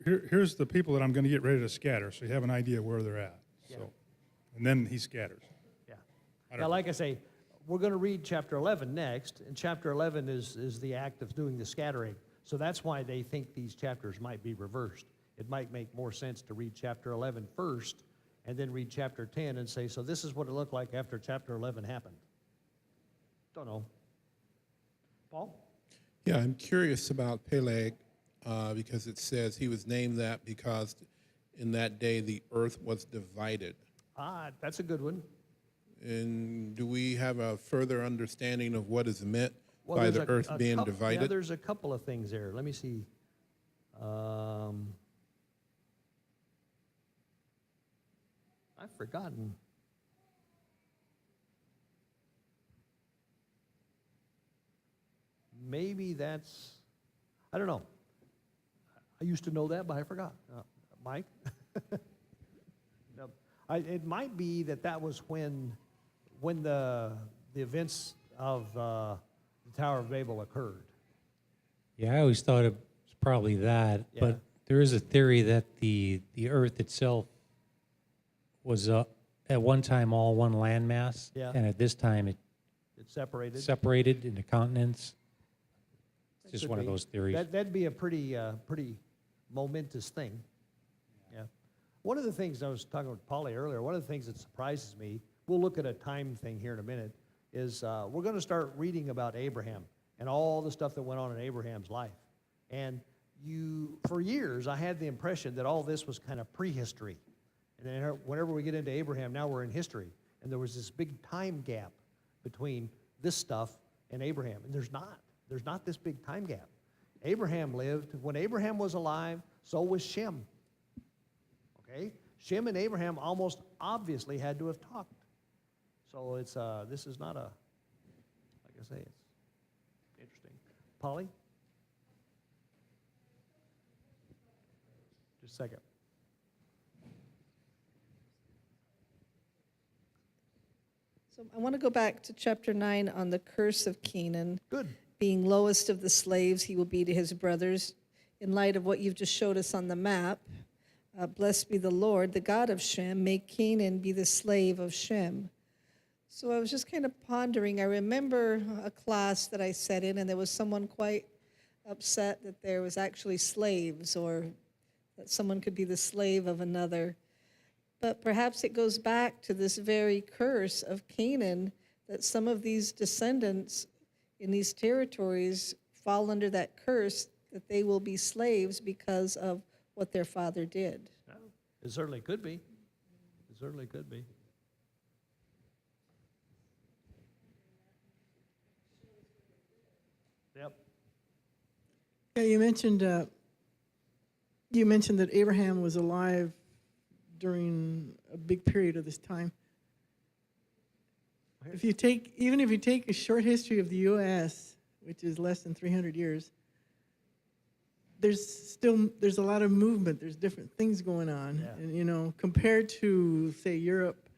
[SPEAKER 2] that I'm going to get ready to scatter, so you have an idea where they're at.
[SPEAKER 1] Yeah.
[SPEAKER 2] So, and then he scatters.
[SPEAKER 1] Yeah. Now, like I say, we're going to read chapter 11 next, and chapter 11 is the act of doing the scattering. So that's why they think these chapters might be reversed. It might make more sense to read chapter 11 first and then read chapter 10 and say, so this is what it looked like after chapter 11 happened. Don't know. Paul?
[SPEAKER 4] Yeah, I'm curious about Peleg because it says he was named that because in that day the earth was divided.
[SPEAKER 1] That's a good one.
[SPEAKER 4] And do we have a further understanding of what is meant by
[SPEAKER 1] there's
[SPEAKER 4] the earth being
[SPEAKER 1] Yeah,
[SPEAKER 4] divided?
[SPEAKER 1] there's a couple of things there. Let me see. I've forgotten. Maybe that's, I don't know. I used to know that, but I forgot. Mike? It might be that was when the events of the Tower of Babel occurred.
[SPEAKER 5] Yeah, I always thought it was probably that,
[SPEAKER 1] Yeah.
[SPEAKER 5] but there is a theory that the Earth itself was at one time all one landmass,
[SPEAKER 1] Yeah.
[SPEAKER 5] and at this time it
[SPEAKER 1] It's separated.
[SPEAKER 5] separated into continents. It's just
[SPEAKER 1] Could
[SPEAKER 5] one of
[SPEAKER 1] be.
[SPEAKER 5] those theories.
[SPEAKER 1] That'd be a pretty momentous thing. Yeah. One of the things I was talking with Polly earlier, one of the things that surprises me, we'll look at a time thing here in a minute, is we're going to start reading about Abraham and all the stuff that went on in Abraham's life. And for years, I had the impression that all this was kind of prehistory. And then whenever we get into Abraham, now we're in history. And there was this big time gap between this stuff and Abraham. And there's not. There's not this big time gap. Abraham lived. When Abraham was alive, so was Shem. Okay? Shem and Abraham almost obviously had to have talked. So this is not like I say, it's interesting. Polly? Just a second.
[SPEAKER 6] So I want to go back to chapter 9 on the curse of Canaan.
[SPEAKER 1] Good.
[SPEAKER 6] Being lowest of the slaves, he will be to his brothers. In light of what you've just showed us on the map, blessed be the Lord, the God of Shem, make Canaan be the slave of Shem. So I was just kind of pondering. I remember a class that I sat in, and there was someone quite upset that there was actually slaves, or that someone could be the slave of another. But perhaps it goes back to this very curse of Canaan, that some of these descendants in these territories fall under that curse, that they will be slaves because of what their father did.
[SPEAKER 1] Yeah, it certainly could be. It certainly could be. Yep.
[SPEAKER 8] Yeah, you mentioned that Abraham was alive during a big period of this time. Even if you take a short history of the U.S., which is less than 300 years, there's a lot of movement. There's different things going on,
[SPEAKER 1] Yeah.
[SPEAKER 8] and compared to say Europe,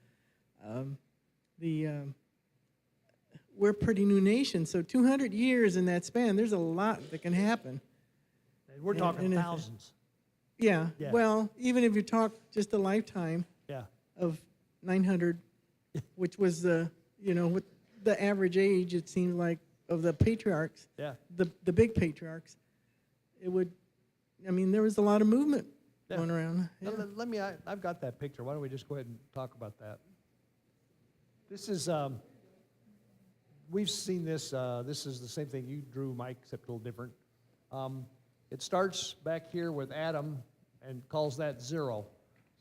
[SPEAKER 8] we're a pretty new nation. So 200 years in that span, there's a lot that can happen.
[SPEAKER 1] And we're
[SPEAKER 8] And-
[SPEAKER 1] talking
[SPEAKER 8] and if-
[SPEAKER 1] thousands.
[SPEAKER 8] Yeah.
[SPEAKER 1] Yeah.
[SPEAKER 8] Well, even if you talk just a lifetime
[SPEAKER 1] Yeah.
[SPEAKER 8] of 900, which was with the average age, it seems like, of the patriarchs,
[SPEAKER 1] Yeah.
[SPEAKER 8] the big patriarchs, there was a lot of movement
[SPEAKER 1] Yeah.
[SPEAKER 8] going around.
[SPEAKER 1] Now,
[SPEAKER 8] Yeah.
[SPEAKER 1] I've got that picture. Why don't we just go ahead and talk about that? This is, we've seen this. This is the same thing you drew, Mike, except a little different. It starts back here with Adam and calls that 0.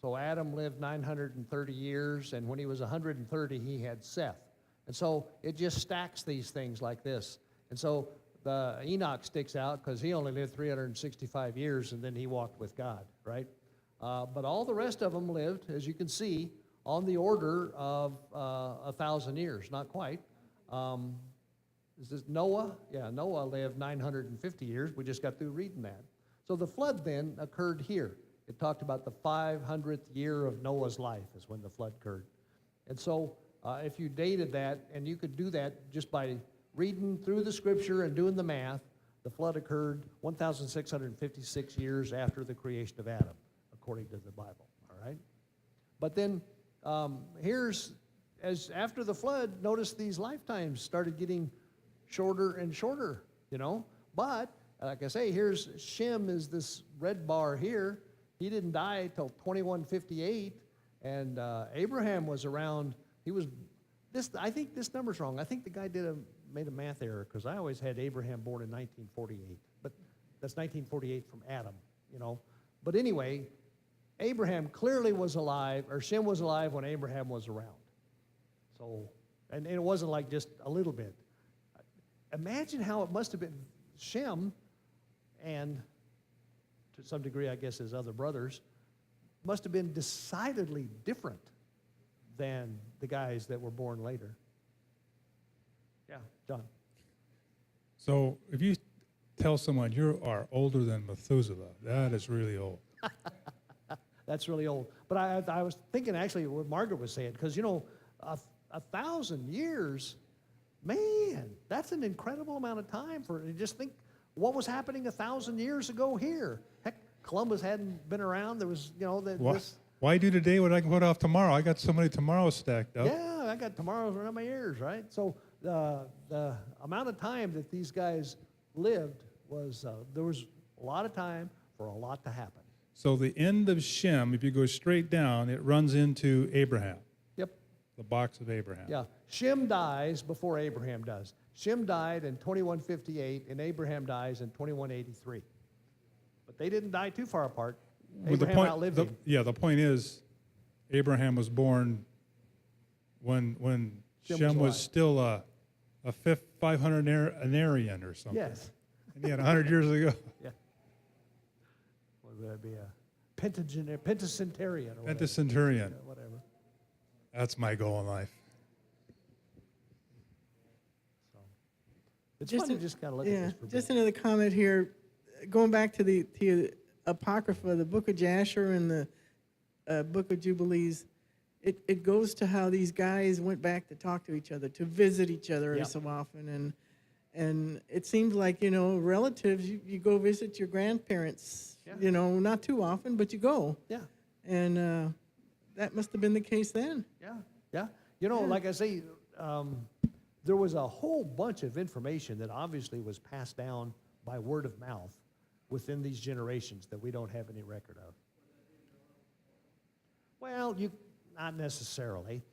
[SPEAKER 1] So Adam lived 930 years, and when he was 130, he had Seth. And so it just stacks these things like this. And so the Enoch sticks out because he only lived 365 years, and then he walked with God, right? But all the rest of them lived, as you can see, on the order of 1,000 years, not quite. Is this Noah? Yeah, Noah lived 950 years. We just got through reading that. So the flood then occurred here. It talked about the 500th year of Noah's life is when the flood occurred. And so if you dated that, and you could do that just by reading through the scripture and doing the math, the flood occurred 1,656 years after the creation of Adam, according to the Bible, all right? But then after the flood, notice these lifetimes started getting shorter and shorter, But, like I say, here's Shem is this red bar here. He didn't die till 2158, and Abraham was around. I think this number's wrong. I think the guy made a math error, because I always had Abraham born in 1948, but that's 1948 from Adam, But anyway, Abraham clearly was alive, or Shem was alive when Abraham was around. So, and it wasn't like just a little bit. Imagine how it must have been Shem, and to some degree, I guess, his other brothers, must have been decidedly different than the guys that were born later. Yeah, John.
[SPEAKER 2] So if you tell someone you are older than Methuselah, that is really old.
[SPEAKER 1] That's really old. But I was thinking actually what Margaret was saying, because, you know, 1,000 years, man, that's an incredible amount of time for, you just think what was happening 1,000 years ago here. Heck, Columbus hadn't been around. There was, you know,
[SPEAKER 2] Why do today what I can put off tomorrow? I got so many tomorrows stacked up.
[SPEAKER 1] yeah, I got tomorrows around my ears, right? So the amount of time that these guys lived was, there was a lot of time for a lot to happen.
[SPEAKER 2] So the end of Shem, if you go straight down, it runs into Abraham,
[SPEAKER 1] Yep.
[SPEAKER 2] the box of Abraham.
[SPEAKER 1] Yeah. Shem dies before Abraham does. Shem died in 2158, and Abraham dies in 2183. But they didn't die too far apart.
[SPEAKER 2] Well,
[SPEAKER 1] Abraham outlived him.
[SPEAKER 2] the point is, Abraham was born when Shem was
[SPEAKER 1] alive.
[SPEAKER 2] still a 500-narian or something.
[SPEAKER 1] Yes.
[SPEAKER 2] And he had 100 years ago.
[SPEAKER 1] Yeah. What would that be? A pentacentenarian or whatever.
[SPEAKER 2] Pentacenturion.
[SPEAKER 1] Yeah, whatever.
[SPEAKER 2] That's my goal in life.
[SPEAKER 1] So it's
[SPEAKER 8] Just
[SPEAKER 1] fun
[SPEAKER 8] a-
[SPEAKER 1] to just kind of look
[SPEAKER 8] Yeah,
[SPEAKER 1] at this for a
[SPEAKER 8] just
[SPEAKER 1] minute.
[SPEAKER 8] another comment here. Going back to the Apocrypha, the book of Jasher and the book of Jubilees, it goes to how these guys went back to talk to each other, to visit each other every
[SPEAKER 1] Yeah.
[SPEAKER 8] so often. And it seems like, you know, relatives, you go visit your grandparents,
[SPEAKER 1] Yeah.
[SPEAKER 8] you know, not too often, but you go.
[SPEAKER 1] Yeah.
[SPEAKER 8] And that must have been the case then.
[SPEAKER 1] Yeah, yeah. You know, like I say, there was a whole bunch of information that obviously was passed down by word of mouth within these generations that we don't have any record of. Well, not necessarily.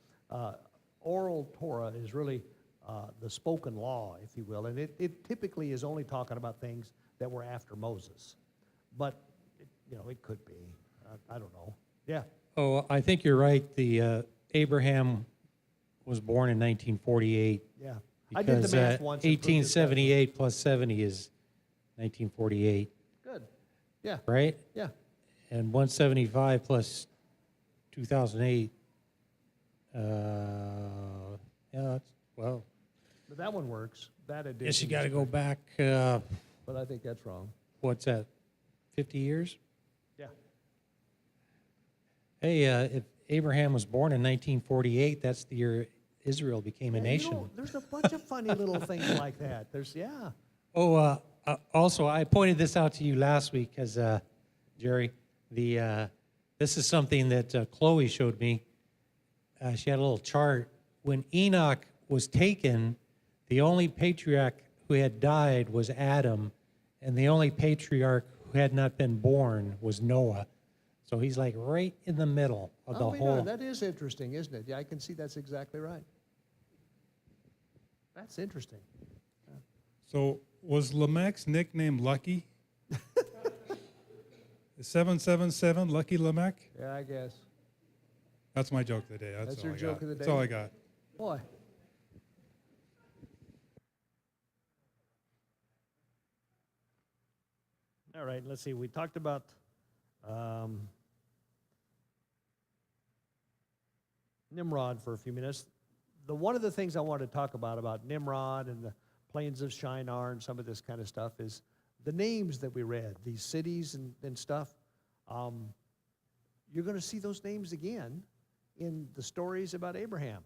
[SPEAKER 1] Oral Torah is really the spoken law, if you will, and it typically is only talking about things that were after Moses. But, it could be. I don't know. Yeah.
[SPEAKER 5] Oh, I think you're right. The Abraham was born in 1948.
[SPEAKER 1] Yeah. I did the math once. and proved it that way.
[SPEAKER 5] 1878 plus 70 is 1948,
[SPEAKER 1] Good. Yeah,
[SPEAKER 5] right?
[SPEAKER 1] yeah.
[SPEAKER 5] And 175 plus 2008, well,
[SPEAKER 1] But that one works. That addition.
[SPEAKER 5] guess you got to
[SPEAKER 1] is
[SPEAKER 5] go
[SPEAKER 1] correct.
[SPEAKER 5] back,
[SPEAKER 1] But I think that's wrong.
[SPEAKER 5] what's that, 50 years?
[SPEAKER 1] Yeah.
[SPEAKER 5] Hey, if Abraham was born in 1948, that's the year Israel became a
[SPEAKER 1] Yeah,
[SPEAKER 5] nation.
[SPEAKER 1] there's a bunch of funny little things like that. Yeah.
[SPEAKER 5] Oh, also, I pointed this out to you last week as Jerry. This is something that Chloe showed me. She had a little chart. When Enoch was taken, the only patriarch who had died was Adam, and the only patriarch who had not been born was Noah. So he's like right in the middle of the whole.
[SPEAKER 1] That is interesting, isn't it? Yeah, I can see that's exactly right. That's interesting.
[SPEAKER 2] So was Lamech's nickname Lucky? 777 Lucky Lamech?
[SPEAKER 1] Yeah, I guess.
[SPEAKER 2] That's my joke of the day. That's
[SPEAKER 1] That's
[SPEAKER 2] all
[SPEAKER 1] your
[SPEAKER 2] I
[SPEAKER 1] joke
[SPEAKER 2] got.
[SPEAKER 1] of the
[SPEAKER 2] That's
[SPEAKER 1] day?
[SPEAKER 2] all I got.
[SPEAKER 1] Boy. All right, let's see. We talked about Nimrod for a few minutes. One of the things I wanted to talk about Nimrod and the plains of Shinar and some of this kind of stuff is the names that we read, these cities and stuff. You're going to see those names again in the stories about Abraham.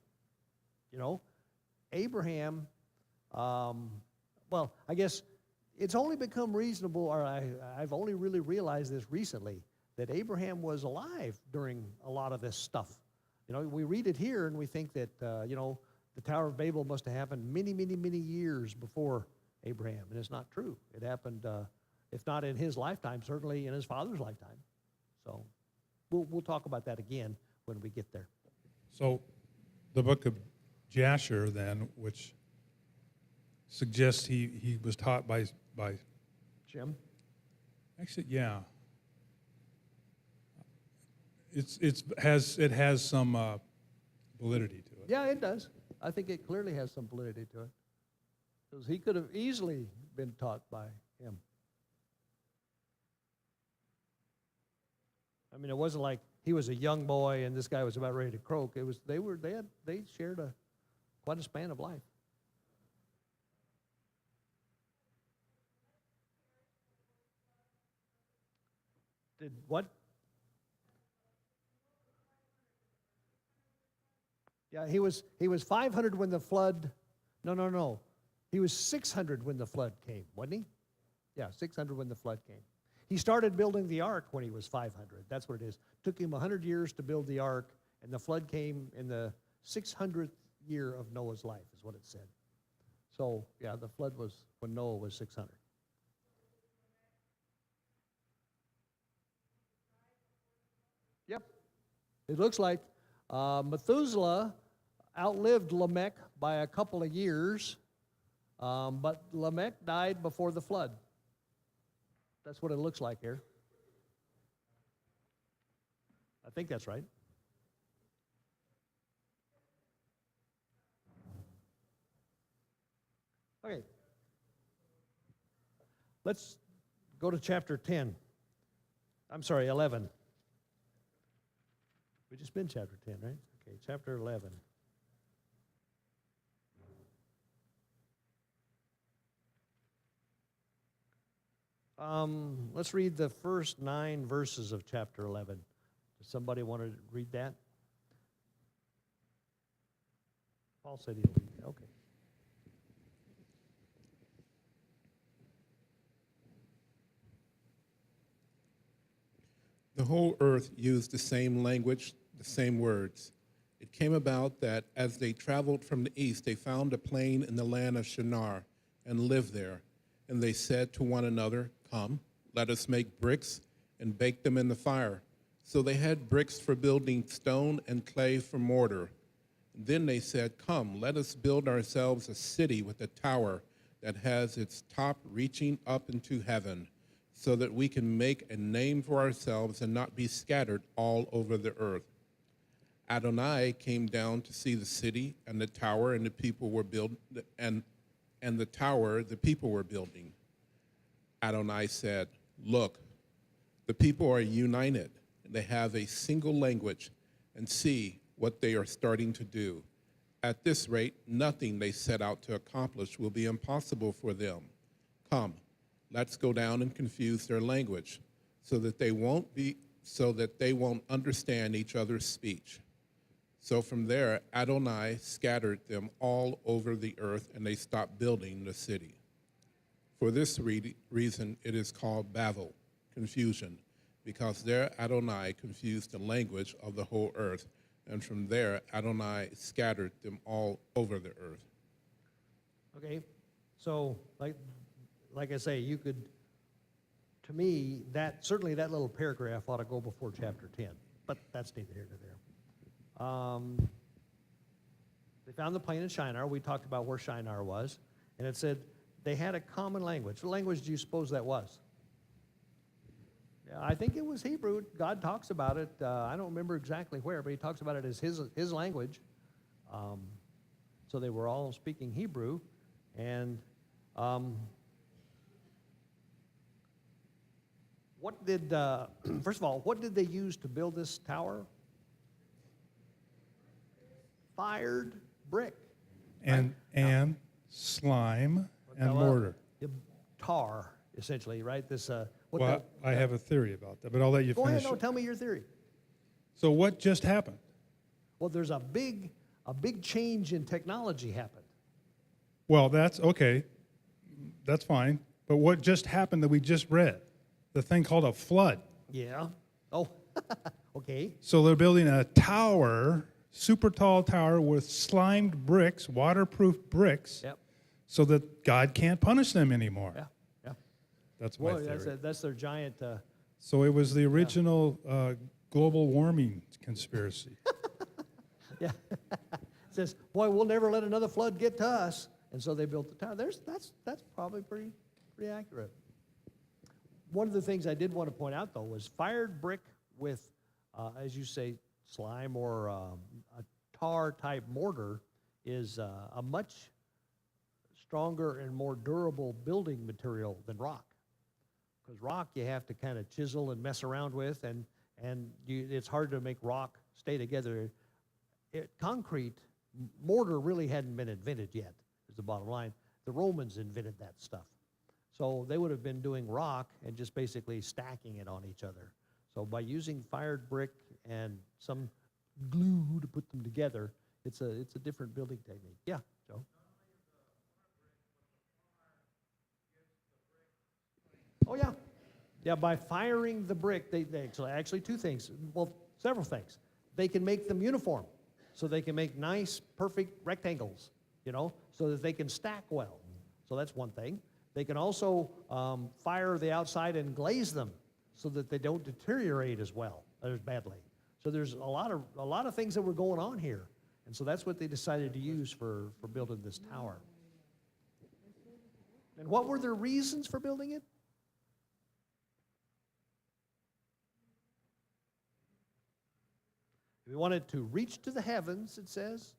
[SPEAKER 1] Abraham, well, I guess it's only become reasonable, or I've only really realized this recently, that Abraham was alive during a lot of this stuff. We read it here and we think that, the Tower of Babel must have happened many, many, many years before Abraham, and it's not true. It happened, if not in his lifetime, certainly in his father's lifetime. So we'll talk about that again when we get there.
[SPEAKER 2] So the book of Jasher then, which suggests he was taught by
[SPEAKER 1] Jim?
[SPEAKER 2] actually, yeah. It has some validity to it.
[SPEAKER 1] Yeah, it does. I think it clearly has some validity to it. Because he could have easily been taught by him. I mean, it wasn't like he was a young boy and this guy was about ready to croak. It was they shared quite a span of life. Did what? Yeah, he was 500 when the flood. No. He was 600 when the flood came, wasn't he? Yeah, 600 when the flood came. He started building the ark when he was 500. That's what it is. Took him 100 years to build the ark, and the flood came in the 600th year of Noah's life, is what it said. So, yeah, the flood was when Noah was 600. Yep. It looks like Methuselah outlived Lamech by a couple of years, but Lamech died before the flood. That's what it looks like here. I think that's right. Okay. Let's go to chapter 10. I'm sorry, 11. We just been chapter 10, right? Okay, chapter 11. Let's read the first 9 verses of chapter 11. Does somebody want to read that? Paul said he'll read it. Okay.
[SPEAKER 4] The whole earth used the same language, the same words. It came about that as they traveled from the east, they found a plain in the land of Shinar and lived there. And they said to one another, "Come, let us make bricks and bake them in the fire." So they had bricks for building, stone and clay for mortar. Then they said, "Come, let us build ourselves a city with a tower that has its top reaching up into heaven, so that we can make a name for ourselves and not be scattered all over the earth." Adonai came down to see the city and the tower and the people were building, and the tower the people were building. Adonai said, "Look, the people are united. They have a single language, and see what they are starting to do. At this rate, nothing they set out to accomplish will be impossible for them. Come, let's go down and confuse their language, so that they won't understand each other's speech." So from there, Adonai scattered them all over the earth, and they stopped building the city. For this reason, it is called Babel, confusion, because there Adonai confused the language of the whole earth, and from there Adonai scattered them all over the earth.
[SPEAKER 1] Okay, so like I say, you could, to me, certainly that little paragraph ought to go before chapter 10, but that's neither here nor there. They found the plain in Shinar. We talked about where Shinar was, and it said they had a common language. What language do you suppose that was? Yeah, I think it was Hebrew. God talks about it. I don't remember exactly where, but he talks about it as his language. So they were all speaking Hebrew, and first of all, what did they use to build this tower? Fired brick.
[SPEAKER 2] And slime and mortar.
[SPEAKER 1] Tar, essentially, right? This.
[SPEAKER 2] I have a theory about that, but I'll let you
[SPEAKER 1] Go
[SPEAKER 2] finish.
[SPEAKER 1] ahead. No, tell me your theory.
[SPEAKER 2] So what just happened?
[SPEAKER 1] Well, there's a big change in technology happened.
[SPEAKER 2] Well, that's okay. That's fine. But what just happened that we just read? The thing called a flood.
[SPEAKER 1] Yeah. Oh, okay.
[SPEAKER 2] So they're building a tower, super tall tower with slimed bricks, waterproof bricks,
[SPEAKER 1] Yep.
[SPEAKER 2] so that God can't punish them anymore.
[SPEAKER 1] Yeah. Yeah.
[SPEAKER 2] That's my
[SPEAKER 1] Well,
[SPEAKER 2] theory.
[SPEAKER 1] that's their giant.
[SPEAKER 2] So it was the original global warming conspiracy.
[SPEAKER 1] Yeah. It says, boy, we'll never let another flood get to us, and so they built the tower. That's probably pretty accurate. One of the things I did want to point out, though, was fired brick with, as you say, slime or a tar-type mortar is a much stronger and more durable building material than rock. Because rock you have to kind of chisel and mess around with, and it's hard to make rock stay together. Concrete, mortar really hadn't been invented yet, is the bottom line. The Romans invented that stuff. So they would have been doing rock and just basically stacking it on each other. So by using fired brick and some glue to put them together, It's a different building technique. Yeah, Joe? Oh, yeah. Yeah, by firing the brick, they actually two things. Well, several things. They can make them uniform, so they can make nice, perfect rectangles, so that they can stack well. So that's one thing. They can also fire the outside and glaze them so that they don't deteriorate as well, as badly. So there's a lot of things that were going on here. And so that's what they decided to use for building this tower. And what were their reasons for building it? We wanted to reach to the heavens, it says.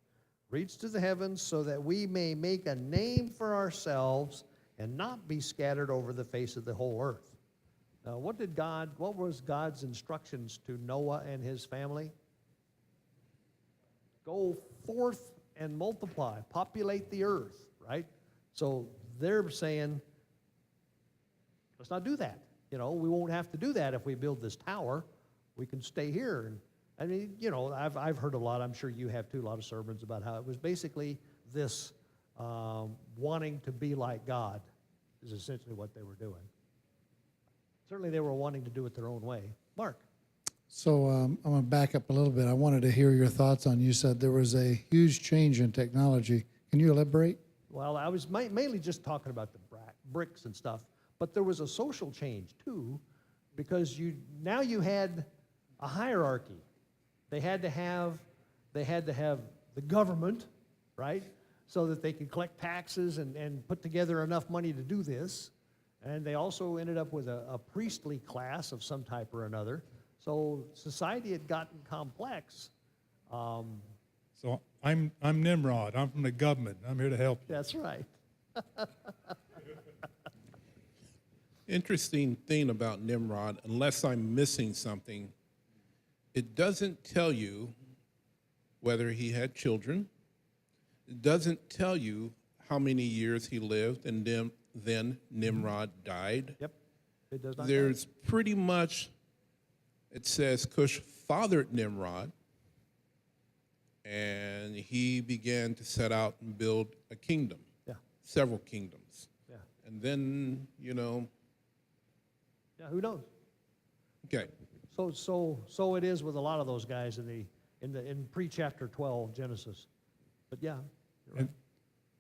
[SPEAKER 1] Reach to the heavens so that we may make a name for ourselves and not be scattered over the face of the whole earth. Now, what was God's instructions to Noah and his family? Go forth and multiply, populate the earth, right? So they're saying, let's not do that. We won't have to do that if we build this tower. We can stay here. And I mean, I've heard a lot, I'm sure you have too, a lot of sermons about how it was basically this wanting to be like God is essentially what they were doing. Certainly they were wanting to do it their own way. Mark.
[SPEAKER 7] So I'm going to back up a little bit. I wanted to hear your thoughts on, you said there was a huge change in technology. Can you elaborate?
[SPEAKER 1] Well, I was mainly just talking about the bricks and stuff, but there was a social change too, because now you had a hierarchy. They had to have the government, right, so that they could collect taxes and put together enough money to do this. And they also ended up with a priestly class of some type or another. So society had gotten complex.
[SPEAKER 2] So I'm Nimrod. I'm from the government. I'm here to help you.
[SPEAKER 1] That's right.
[SPEAKER 4] Interesting thing about Nimrod, unless I'm missing something, it doesn't tell you whether he had children. It doesn't tell you how many years he lived, and then Nimrod died.
[SPEAKER 1] Yep. It does not.
[SPEAKER 4] There's pretty much, it says Cush fathered Nimrod, and he began to set out and build a kingdom, several kingdoms.
[SPEAKER 1] Yeah.
[SPEAKER 4] And then,
[SPEAKER 1] Yeah, who knows?
[SPEAKER 4] Okay.
[SPEAKER 1] So it is with a lot of those guys in pre-chapter 12 Genesis. But yeah, you're right.
[SPEAKER 2] And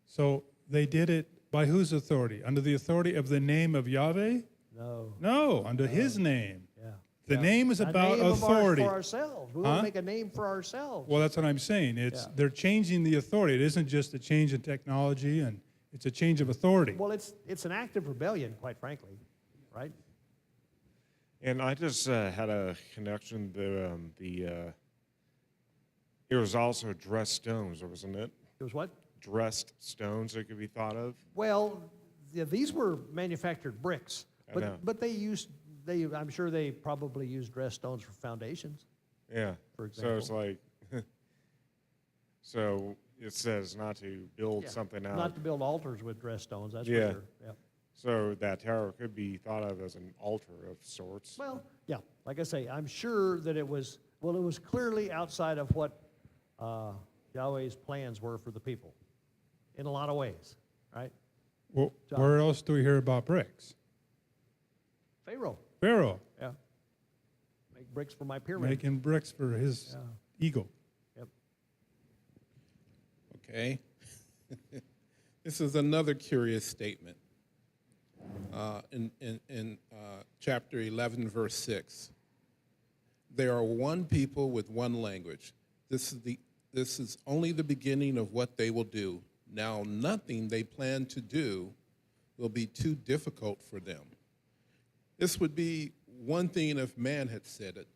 [SPEAKER 2] so they did it by whose authority? Under the authority of the name of Yahweh?
[SPEAKER 1] No.
[SPEAKER 2] No, under his name.
[SPEAKER 1] Yeah.
[SPEAKER 2] The name is about authority.
[SPEAKER 1] For ourselves. We want to make a name for ourselves.
[SPEAKER 2] Well, that's what I'm saying. They're changing the authority. It isn't just a change in technology, and it's a change of authority.
[SPEAKER 1] Well, it's an act of rebellion, quite frankly, right?
[SPEAKER 9] And I just had a connection. It was also dressed stones, wasn't it?
[SPEAKER 1] It was what?
[SPEAKER 9] Dressed stones that could be thought of.
[SPEAKER 1] Well, yeah, these were manufactured bricks,
[SPEAKER 9] I know.
[SPEAKER 1] but I'm sure they probably used dressed stones for foundations.
[SPEAKER 9] Yeah.
[SPEAKER 1] For example.
[SPEAKER 9] So it's like, so it says not to build
[SPEAKER 1] Yeah,
[SPEAKER 9] something out.
[SPEAKER 1] Not to build altars with dressed stones. That's
[SPEAKER 9] Yeah.
[SPEAKER 1] for sure. Yeah.
[SPEAKER 9] So that tower could be thought of as an altar of sorts.
[SPEAKER 1] Well, yeah, like I say, I'm sure that it was clearly outside of what Yahweh's plans were for the people in a lot of ways, right?
[SPEAKER 2] Well,
[SPEAKER 1] John.
[SPEAKER 2] where else do we hear about bricks?
[SPEAKER 1] Pharaoh,
[SPEAKER 2] Pharaoh
[SPEAKER 1] yeah. Make bricks for my pyramid.
[SPEAKER 2] making bricks for his eagle.
[SPEAKER 1] Yep.
[SPEAKER 4] Okay. This is another curious statement. In chapter 11, verse 6. There are one people with one language. This is only the beginning of what they will do. Now, nothing they plan to do will be too difficult for them. This would be one thing if man had said it,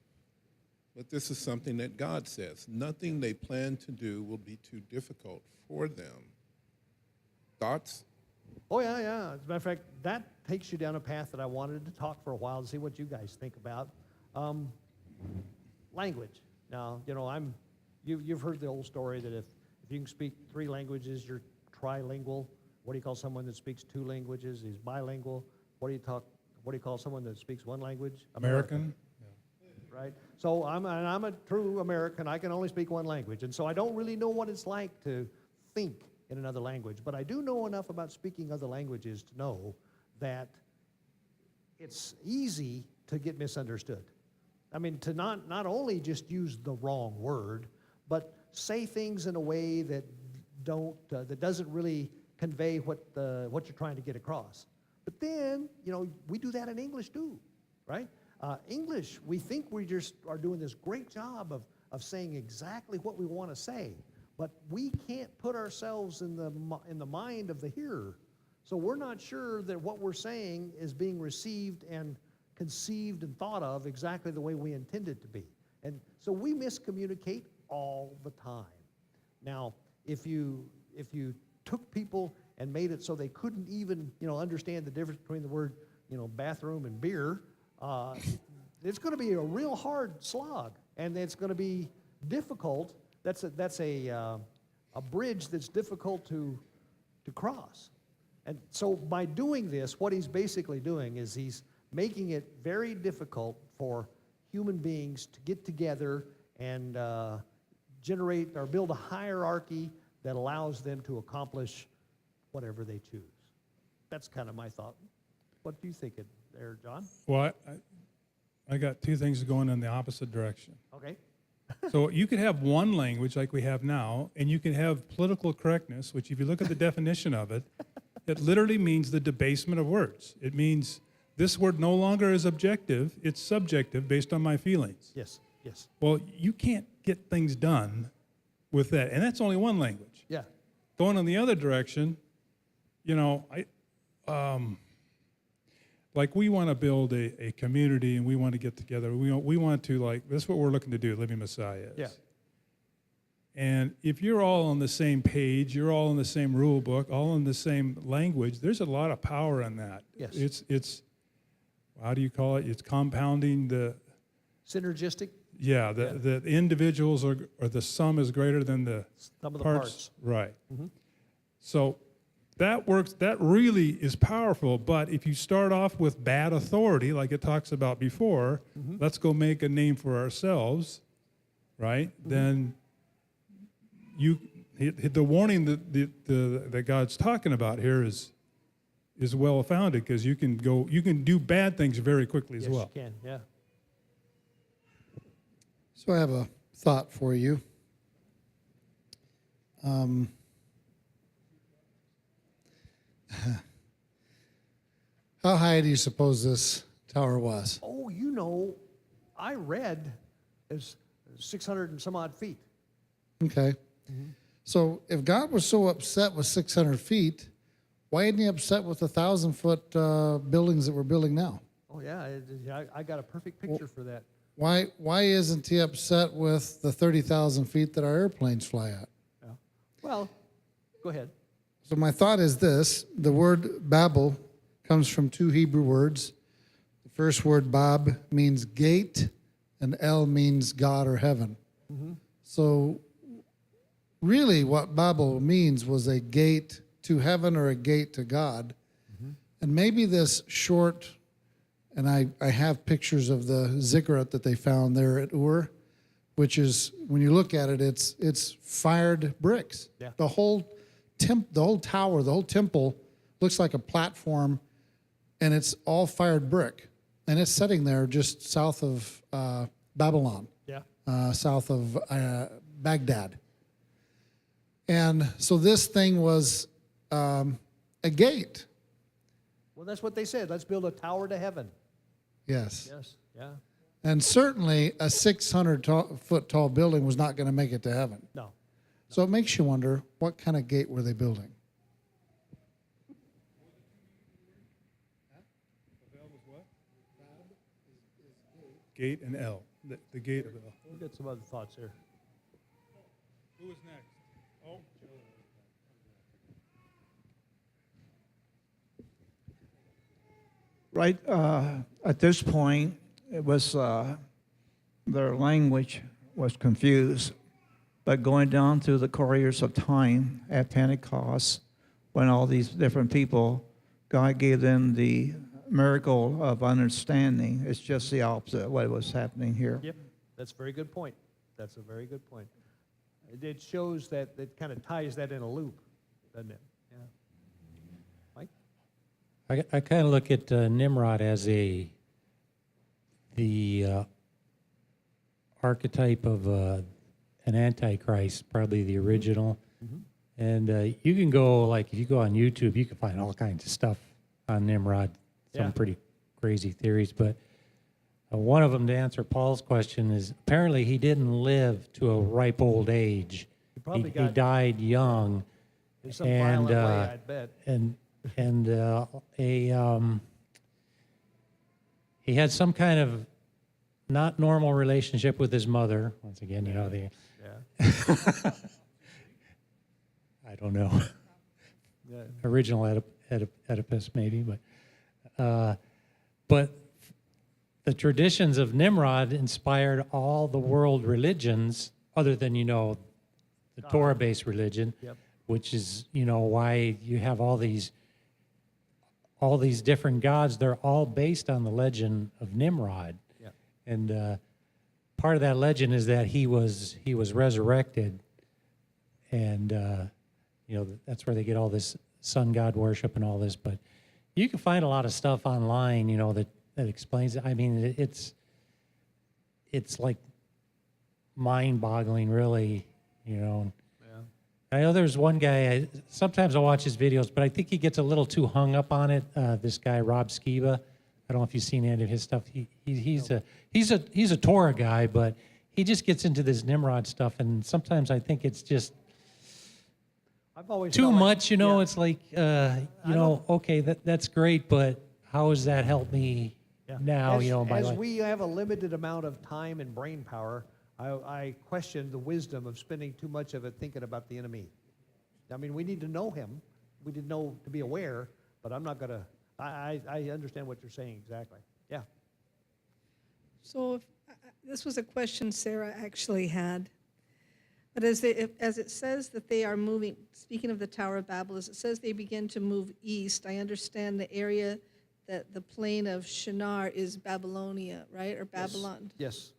[SPEAKER 4] but this is something that God says. Nothing they plan to do will be too difficult for them. Thoughts?
[SPEAKER 1] Oh, yeah. As a matter of fact, that takes you down a path that I wanted to talk for a while to see what you guys think about. Language. Now, you've heard the old story that if you can speak 3 languages, you're trilingual. What do you call someone that speaks 2 languages? He's bilingual. What do you call someone that speaks 1 language?
[SPEAKER 2] American?
[SPEAKER 1] right? So I'm a true American. I can only speak one language. And so I don't really know what it's like to think in another language. But I do know enough about speaking other languages to know that it's easy to get misunderstood. I mean, to not only just use the wrong word, but say things in a way that that doesn't really convey what you're trying to get across. But then, we do that in English too, right? English, we think we just are doing this great job of saying exactly what we want to say, but we can't put ourselves in the mind of the hearer. So we're not sure that what we're saying is being received and conceived and thought of exactly the way we intend it to be. And so we miscommunicate all the time. Now, if you took people and made it so they couldn't even, understand the difference between the word, bathroom and beer, it's going to be a real hard slog, and it's going to be difficult. That's a bridge that's difficult to cross. And so by doing this, what he's basically doing is he's making it very difficult for human beings to get together and generate or build a hierarchy that allows them to accomplish whatever they choose. That's kind of my thought. What do you think there, John?
[SPEAKER 2] Well, I got two things going in the opposite direction.
[SPEAKER 1] Okay.
[SPEAKER 2] So you could have one language like we have now, and you can have political correctness, which if you look at the definition of it, it literally means the debasement of words. It means this word no longer is objective, it's subjective based on my feelings.
[SPEAKER 1] Yes, yes.
[SPEAKER 2] Well, you can't get things done with that, and that's only one language.
[SPEAKER 1] Yeah.
[SPEAKER 2] Going in the other direction, like we want to build a community and we want to get together. We want to, that's what we're looking to do, Living Messiah is.
[SPEAKER 1] Yeah.
[SPEAKER 2] And if you're all on the same page, you're all in the same rule book, all in the same language, there's a lot of power in that.
[SPEAKER 1] Yes.
[SPEAKER 2] It's how do you call it? It's compounding the...
[SPEAKER 1] Synergistic?
[SPEAKER 2] Yeah, the individuals or the sum is greater than the
[SPEAKER 1] Some of the
[SPEAKER 2] parts.
[SPEAKER 1] parts.
[SPEAKER 2] Right.
[SPEAKER 1] Mm-hmm.
[SPEAKER 2] So that works, that really is powerful, but if you start off with bad authority, like it talks about before, let's go make a name for ourselves, right? Then the warning that God's talking about here is well founded, because you can do bad things very quickly as well.
[SPEAKER 1] Yes, you can, yeah.
[SPEAKER 7] So I have a thought for you. How high do you suppose this tower was?
[SPEAKER 1] Oh, I read it's 600 and some odd feet.
[SPEAKER 7] Okay. So if God was so upset with 600 feet, why isn't he upset with the 1,000-foot buildings that we're building now?
[SPEAKER 1] Oh, yeah, I got a perfect picture for that.
[SPEAKER 7] Why isn't he upset with the 30,000 feet that our airplanes fly at?
[SPEAKER 1] Yeah. Well, go ahead.
[SPEAKER 7] So my thought is this: the word Babel comes from two Hebrew words. The first word, Bab, means gate, and El means God or heaven. So really what Babel means was a gate to heaven or a gate to God. And maybe this short, and I have pictures of the ziggurat that they found there at Ur, which is, when you look at it, it's fired bricks.
[SPEAKER 1] Yeah.
[SPEAKER 7] The whole tower, the whole temple looks like a platform, and it's all fired brick. And it's sitting there just south of Babylon, south of Baghdad. And so this thing was a gate.
[SPEAKER 1] Well, that's what they said. Let's build a tower to heaven.
[SPEAKER 7] Yes.
[SPEAKER 1] Yes, yeah.
[SPEAKER 7] And certainly a 600-foot tall building was not going to make it to heaven.
[SPEAKER 1] No.
[SPEAKER 7] So it makes you wonder, what kind of gate were they building?
[SPEAKER 2] Gate and L, the gate of L.
[SPEAKER 1] We'll get some other thoughts here.
[SPEAKER 2] Who is next? Oh,
[SPEAKER 3] Right at this point, it was their language was confused. But going down through the couriers of time at Pentecost, when all these different people, God gave them the miracle of understanding. It's just the opposite of what was happening here.
[SPEAKER 1] Yep, that's a very good point. That's a very good point. It shows that, it kind of ties that in a loop, doesn't it? Yeah. Mike?
[SPEAKER 5] I kind of look at Nimrod as the archetype of an antichrist, probably the original. And you can go, like, if you go on YouTube, you can find all kinds of stuff on Nimrod, some
[SPEAKER 1] Yeah.
[SPEAKER 5] pretty crazy theories. But one of them, to answer Paul's question, is apparently he didn't live to a ripe old age.
[SPEAKER 1] probably
[SPEAKER 5] He
[SPEAKER 1] got-
[SPEAKER 5] died young.
[SPEAKER 1] In some violent way, I'd bet.
[SPEAKER 5] He had some kind of not normal relationship with his mother. Once again, you know,
[SPEAKER 1] Yeah.
[SPEAKER 5] I don't know,
[SPEAKER 1] Yeah.
[SPEAKER 5] original Oedipus maybe, but the traditions of Nimrod inspired all the world religions, other than, you know, the Torah-based religion,
[SPEAKER 1] Yep.
[SPEAKER 5] which is, you know, why you have all these different gods. They're all based on the legend of Nimrod.
[SPEAKER 1] Yep.
[SPEAKER 5] And part of that legend is that he was resurrected, and you know, that's where they get all this sun god worship and all this. But you can find a lot of stuff online, you know, that explains it. I mean, it's like mind-boggling, really, you know. I know there's one guy, sometimes I watch his videos, but I think he gets a little too hung up on it. This guy, Rob Skiba. I don't know if you've seen any of his stuff. He's a Torah guy, but he just gets into this Nimrod stuff, and sometimes I think it's just
[SPEAKER 1] I've always
[SPEAKER 5] too
[SPEAKER 1] felt like-
[SPEAKER 5] much. You know,
[SPEAKER 1] yeah.
[SPEAKER 5] it's like you know, okay, that's great, but how does that help me
[SPEAKER 1] Yeah.
[SPEAKER 5] now?
[SPEAKER 1] As,
[SPEAKER 5] you know, my
[SPEAKER 1] as
[SPEAKER 5] life.
[SPEAKER 1] we have a limited amount of time and brain power, I question the wisdom of spending too much of it thinking about the enemy. I mean, we need to know him. We need to know to be aware, but I'm not going to, I understand what you're saying exactly. Yeah.
[SPEAKER 6] So this was a question Sarah actually had. But as it says that they are moving, speaking of the Tower of Babel, as it says they begin to move east, I understand the area that the plain of Shinar is Babylonia, right? Or Babylon.
[SPEAKER 1] Yes.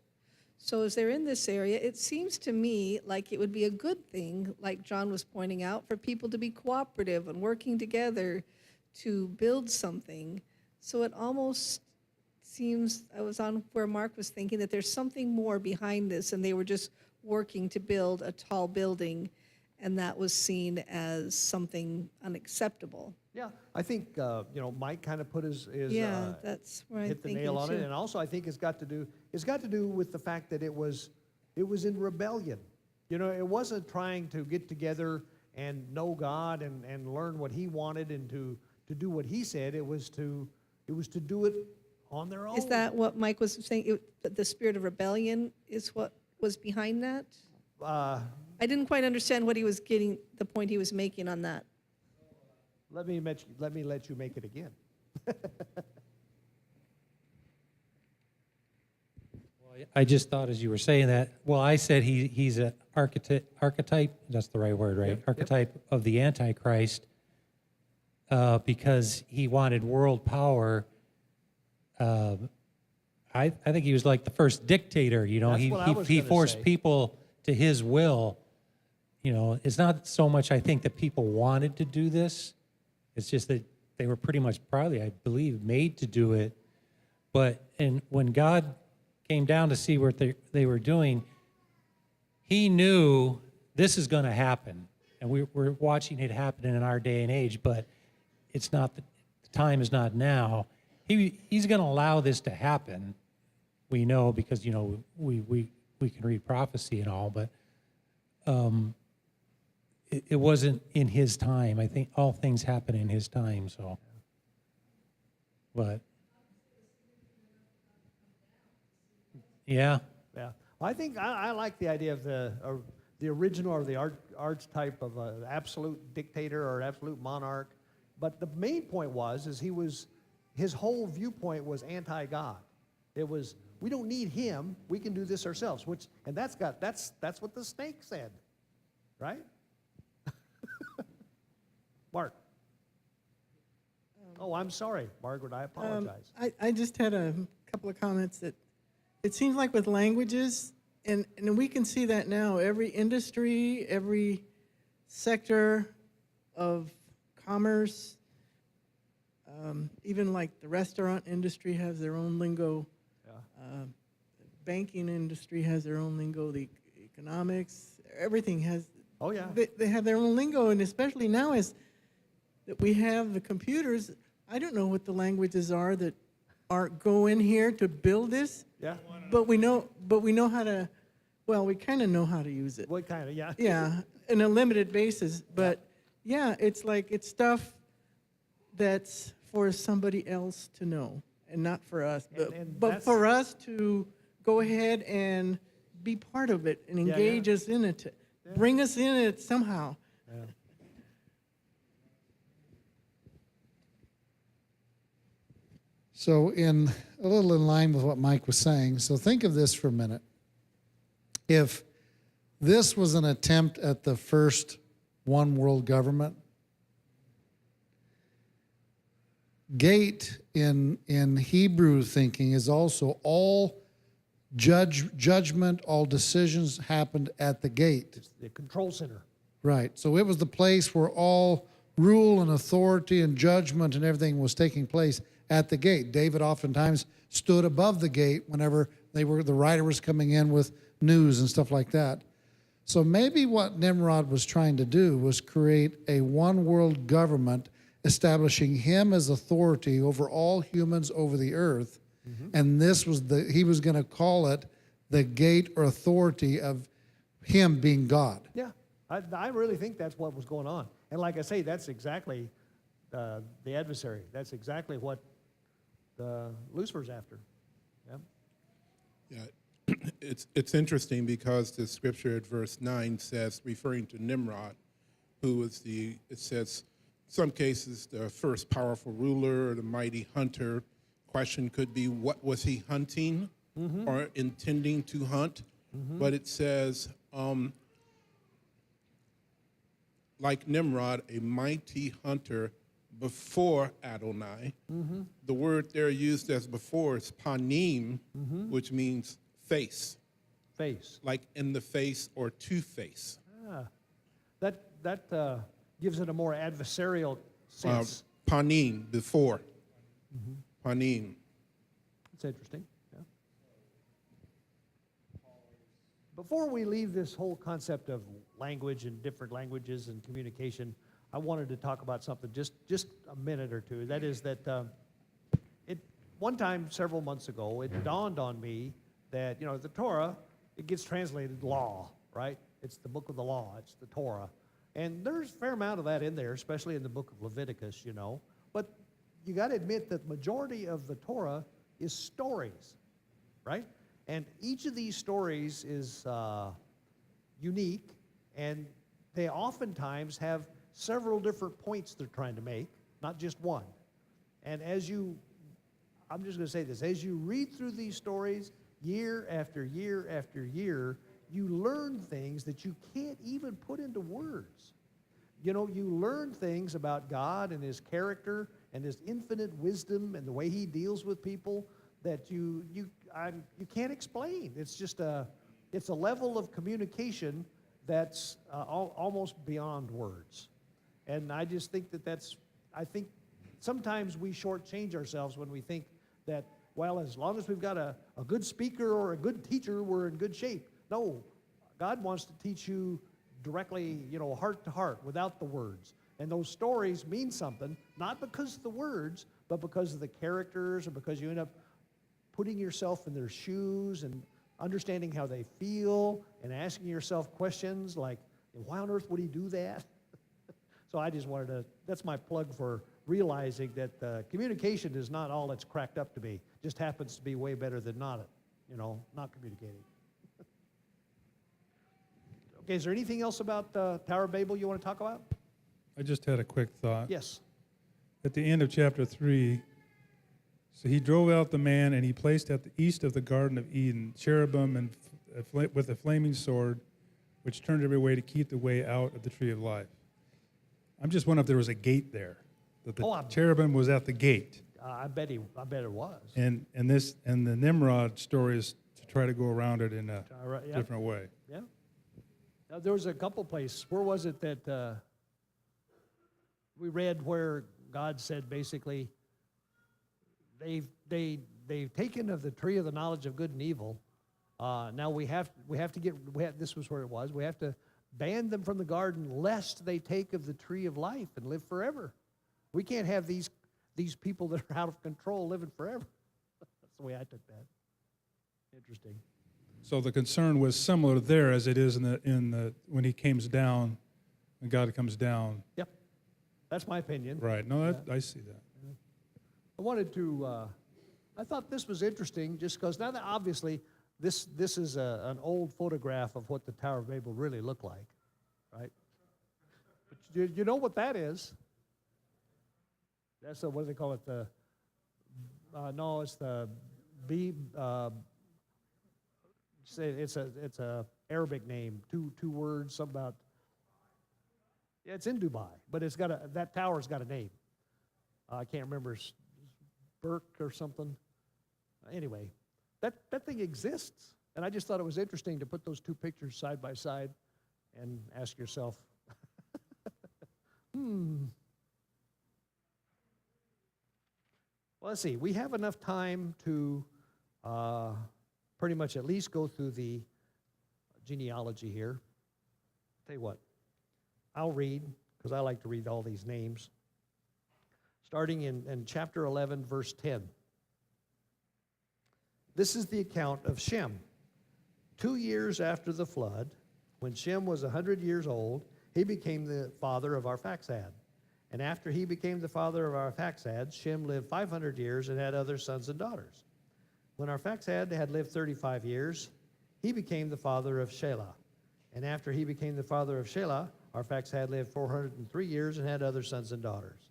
[SPEAKER 6] So as they're in this area, it seems to me like it would be a good thing, like John was pointing out, for people to be cooperative and working together to build something. So it almost seems, I was on where Mark was thinking that there's something more behind this, and they were just working to build a tall building, and that was seen as something unacceptable.
[SPEAKER 1] Yeah, I think, you know, Mike kind of put his
[SPEAKER 6] Yeah, that's where I'm
[SPEAKER 1] hit the
[SPEAKER 6] thinking
[SPEAKER 1] nail on it,
[SPEAKER 6] too.
[SPEAKER 1] and also I think it's got to do with the fact that it was in rebellion. You know, it wasn't trying to get together and know God and learn what He wanted and to do what He said. It was to do it on their own.
[SPEAKER 6] Is that what Mike was saying? That the spirit of rebellion is what was behind that? I didn't quite understand what he was getting, the point he was making on that.
[SPEAKER 1] Let me let you make it again.
[SPEAKER 5] I just thought as you were saying that, well, I said he's an archetype, that's the right word, right?
[SPEAKER 1] Yep, yep.
[SPEAKER 5] Archetype of the Antichrist, because he wanted world power. I think he was like the first dictator, you know.
[SPEAKER 1] That's what I was
[SPEAKER 5] He
[SPEAKER 1] gonna
[SPEAKER 5] forced
[SPEAKER 1] say.
[SPEAKER 5] people to his will. You know, it's not so much I think that people wanted to do this. It's just that they were pretty much probably, I believe, made to do it. But when God came down to see what they were doing, He knew this is going to happen, and we're watching it happen in our day and age. But it's not the time is not now. He's going to allow this to happen. We know because you know we can read prophecy and all, but it wasn't in His time. I think all things happen in His time. So, but yeah.
[SPEAKER 1] Yeah, I think I like the idea of the original or the archetype of an absolute dictator or absolute monarch. But the main point was his whole viewpoint was anti-God. It was, we don't need him, we can do this ourselves. That's what the snake said, right? Mark. Oh, I'm sorry, Margaret, I apologize.
[SPEAKER 8] I just had a couple of comments that it seems like with languages, and we can see that now, every industry, every sector of commerce, even like the restaurant industry has their own lingo.
[SPEAKER 1] Yeah.
[SPEAKER 8] Banking industry has their own lingo. The economics, everything has.
[SPEAKER 1] Oh, yeah.
[SPEAKER 8] They have their own lingo, and especially now as that we have the computers, I don't know what the languages are that go in here to build this.
[SPEAKER 1] Yeah.
[SPEAKER 8] But we know how to. Well, we kind of know how to use it.
[SPEAKER 1] What kind of, yeah.
[SPEAKER 8] Yeah, in a limited basis. But yeah, it's like it's stuff that's for somebody else to know and not for us.
[SPEAKER 1] And
[SPEAKER 8] But
[SPEAKER 1] that's-
[SPEAKER 8] for us to go ahead and be part of it and
[SPEAKER 1] Yeah,
[SPEAKER 8] engage us in it, bring us in it somehow.
[SPEAKER 1] Yeah.
[SPEAKER 7] So a little in line with what Mike was saying, so think of this for a minute. If this was an attempt at the first one world government, gate in Hebrew thinking is also all judgment, all decisions happened at the gate.
[SPEAKER 1] It's the control center.
[SPEAKER 7] Right. So it was the place where all rule and authority and judgment and everything was taking place at the gate. David oftentimes stood above the gate whenever the rider was coming in with news and stuff like that. So maybe what Nimrod was trying to do was create a one world government, establishing him as authority over all humans over the earth. And this was he was going to call it the gate or authority of him being God.
[SPEAKER 1] Yeah, I really think that's what was going on. And like I say, that's exactly the adversary. That's exactly what Lucifer's after. Yeah.
[SPEAKER 4] Yeah, it's interesting because the scripture at verse 9 says, referring to Nimrod, who was it says, some cases, the first powerful ruler, the mighty hunter. Question could be, what was he hunting or intending to hunt? But it says, like Nimrod, a mighty hunter before Adonai. The word there used as before is panim, which means face,
[SPEAKER 1] Face.
[SPEAKER 4] like in the face or to face.
[SPEAKER 1] Ah, that gives it a more adversarial sense.
[SPEAKER 4] Panim, before. Panim.
[SPEAKER 1] It's interesting. Yeah. Before we leave this whole concept of language and different languages and communication, I wanted to talk about something just a minute or two. That is that one time several months ago, it dawned on me that, the Torah, it gets translated law, right? It's the book of the law. It's the Torah. And there's a fair amount of that in there, especially in the book of Leviticus, But you got to admit that the majority of the Torah is stories, right? And each of these stories is unique, and they oftentimes have several different points they're trying to make, not just one. And I'm just going to say this, as you read through these stories year after year after year, you learn things that you can't even put into words. You learn things about God and his character and his infinite wisdom and the way he deals with people that you can't explain. It's just it's a level of communication that's almost beyond words. And I just think I think sometimes we shortchange ourselves when we think that, well, as long as we've got a good speaker or a good teacher, we're in good shape. No, God wants to teach you directly, heart to heart, without the words. And those stories mean something, not because of the words, but because of the characters, or because you end up putting yourself in their shoes and understanding how they feel and asking yourself questions like, why on earth would he do that? So I just wanted that's my plug for realizing that communication is not all it's cracked up to be. Just happens to be way better than not communicating. Okay, is there anything else about Tower of Babel you want to talk about?
[SPEAKER 2] I just had a quick thought.
[SPEAKER 1] Yes.
[SPEAKER 2] At the end of chapter 3, so he drove out the man, and he placed at the east of the Garden of Eden cherubim and with a flaming sword, which turned every way to keep the way out of the tree of life. I'm just wondering if there was a gate there. that the
[SPEAKER 1] Oh,
[SPEAKER 2] cherubim was at the gate.
[SPEAKER 1] I bet it was.
[SPEAKER 2] And the Nimrod story is to try to go around it in a
[SPEAKER 1] Yeah.
[SPEAKER 2] different way.
[SPEAKER 1] Yeah. Now, there was a couple places. Where was it that we read where God said basically, they've taken of the tree of the knowledge of good and evil. Now we have to this was where it was. We have to ban them from the garden lest they take of the tree of life and live forever. We can't have these people that are out of control living forever. That's the way I took that. Interesting.
[SPEAKER 2] So the concern was similar there as it is in the when he comes down, when God comes down.
[SPEAKER 1] Yep. That's my opinion.
[SPEAKER 2] Right. No, I see that.
[SPEAKER 1] I wanted to, I thought this was interesting just because now that obviously this is an old photograph of what the Tower of Babel really looked like, right? But you know what that is? That's what do they call it? No, it's the it's a Arabic name, two words, something about, yeah, it's in Dubai, but that tower's got a name. I can't remember, Burke or something. Anyway, that thing exists, and I just thought it was interesting to put those two pictures side by side and ask yourself, Well, let's see. We have enough time to pretty much at least go through the genealogy here. Tell you what, I'll read, because I like to read all these names. Starting in chapter 11, verse 10. This is the account of Shem. 2 years after the flood, when Shem was 100 years old, he became the father of Arphaxad. And after he became the father of Arphaxad, Shem lived 500 years and had other sons and daughters. When Arphaxad had lived 35 years, he became the father of Shelah. And after he became the father of Shelah, Arphaxad lived 403 years and had other sons and daughters.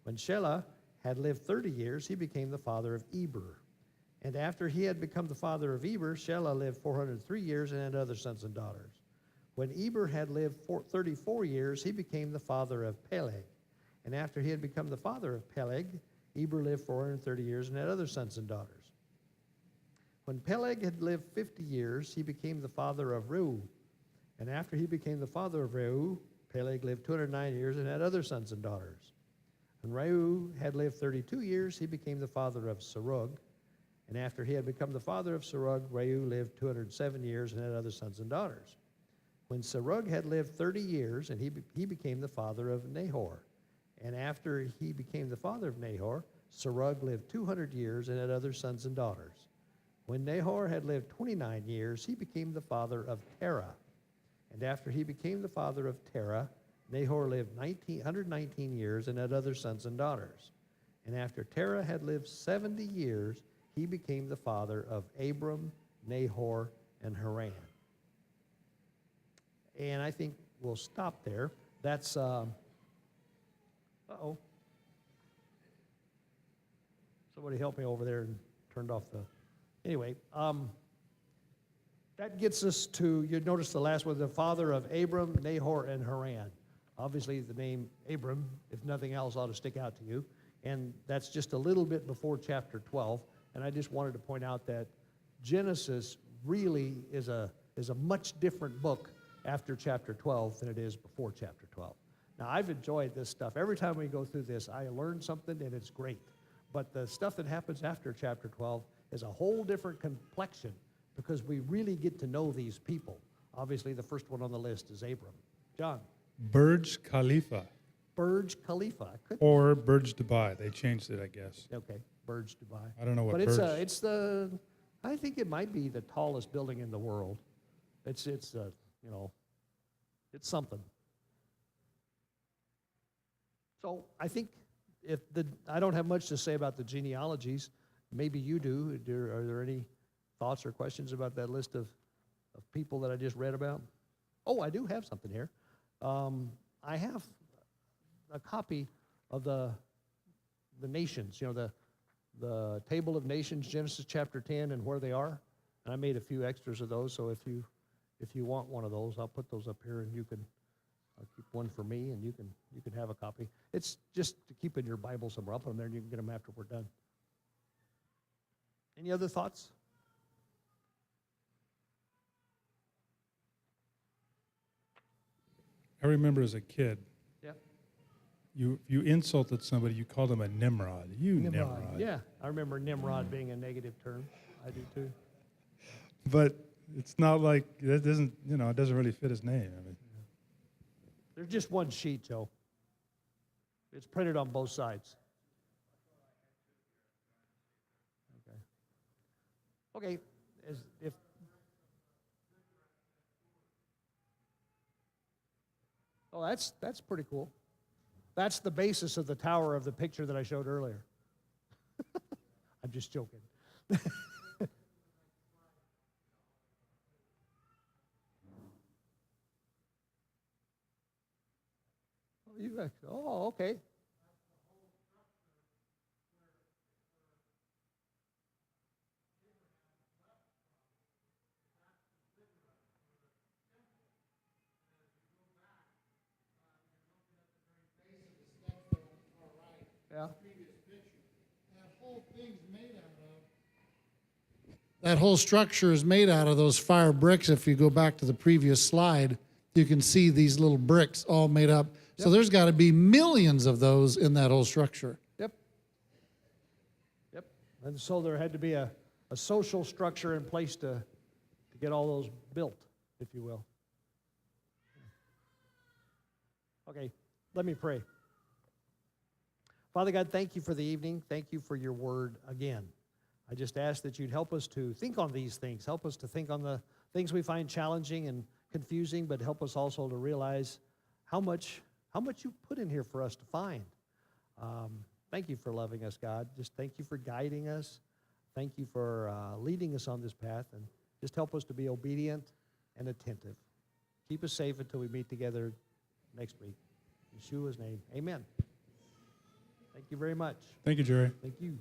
[SPEAKER 1] When Shelah had lived 30 years, he became the father of Eber. And after he had become the father of Eber, Shelah lived 403 years and had other sons and daughters. When Eber had lived 34 years, he became the father of Peleg. And after he had become the father of Peleg, Eber lived 430 years and had other sons and daughters. When Peleg had lived 50 years, he became the father of Reu. And after he became the father of Reu, Peleg lived 209 years and had other sons and daughters. When Reu had lived 32 years, he became the father of Serug. And after he had become the father of Serug, Reu lived 207 years and had other sons and daughters. When Serug had lived 30 years, and he became the father of Nahor. And after he became the father of Nahor, Serug lived 200 years and had other sons and daughters. When Nahor had lived 29 years, he became the father of Terah. And after he became the father of Terah, Nahor lived 119 years and had other sons and daughters. And after Terah had lived 70 years, he became the father of Abram, Nahor, and Haran. And I think we'll stop there. That's, somebody help me over there and turned off the, anyway. That gets us to, you notice the last one, the father of Abram, Nahor, and Haran. Obviously, the name Abram, if nothing else, ought to stick out to you. And that's just a little bit before chapter 12. And I just wanted to point out that Genesis really is a much different book after chapter 12 than it is before chapter 12. Now, I've enjoyed this stuff. Every time we go through this, I learn something, and it's great. But the stuff that happens after chapter 12 is a whole different complexion because we really get to know these people. Obviously, the first one on the list is Abram. John.
[SPEAKER 2] Burj Khalifa.
[SPEAKER 1] Burj Khalifa.
[SPEAKER 2] Or Burj Dubai. They changed it, I guess.
[SPEAKER 1] Okay, Burj Dubai.
[SPEAKER 2] I don't know what
[SPEAKER 1] but
[SPEAKER 2] Burj.
[SPEAKER 1] It's I think it might be the tallest building in the world. It's something. So I think I don't have much to say about the genealogies. Maybe you do. Are there any thoughts or questions about that list of people that I just read about? Oh, I do have something here. I have a copy of the nations, the table of nations, Genesis chapter 10 and where they are. And I made a few extras of those, so if you want one of those, I'll put those up here and you can I'll keep one for me, and you can have a copy. It's just to keep in your Bible somewhere. I'll put them there, and you can get them after we're done. Any other thoughts?
[SPEAKER 2] I remember as a kid,
[SPEAKER 1] Yeah.
[SPEAKER 2] you insulted somebody, you called them a Nimrod. You Nimrod.
[SPEAKER 1] Yeah, I remember Nimrod being a negative term. I do too.
[SPEAKER 2] But it's not like, it doesn't, it doesn't really fit his name. I mean,
[SPEAKER 1] There's just one sheet, Joe. It's printed on both sides. Okay. If oh, that's pretty cool. That's the basis of the tower of the picture that I showed earlier. I'm just joking. Oh, okay. Yeah.
[SPEAKER 7] That whole structure is made out of those fire bricks. If you go back to the previous slide, you can see these little bricks all made up. So there's got to be millions of those in that whole structure.
[SPEAKER 1] Yep. Yep. And so there had to be a social structure in place to get all those built, if you will. Okay, let me pray. Father God, thank you for the evening. Thank you for your word again. I just ask that you'd help us to think on these things. Help us to think on the things we find challenging and confusing, but help us also to realize how much you put in here for us to find. Thank you for loving us, God. Just thank you for guiding us. Thank you for leading us on this path, and just help us to be obedient and attentive. Keep us safe until we meet together next week. In Yeshua's name, amen. Thank you very much.
[SPEAKER 2] thank you, Jerry.
[SPEAKER 1] Thank you.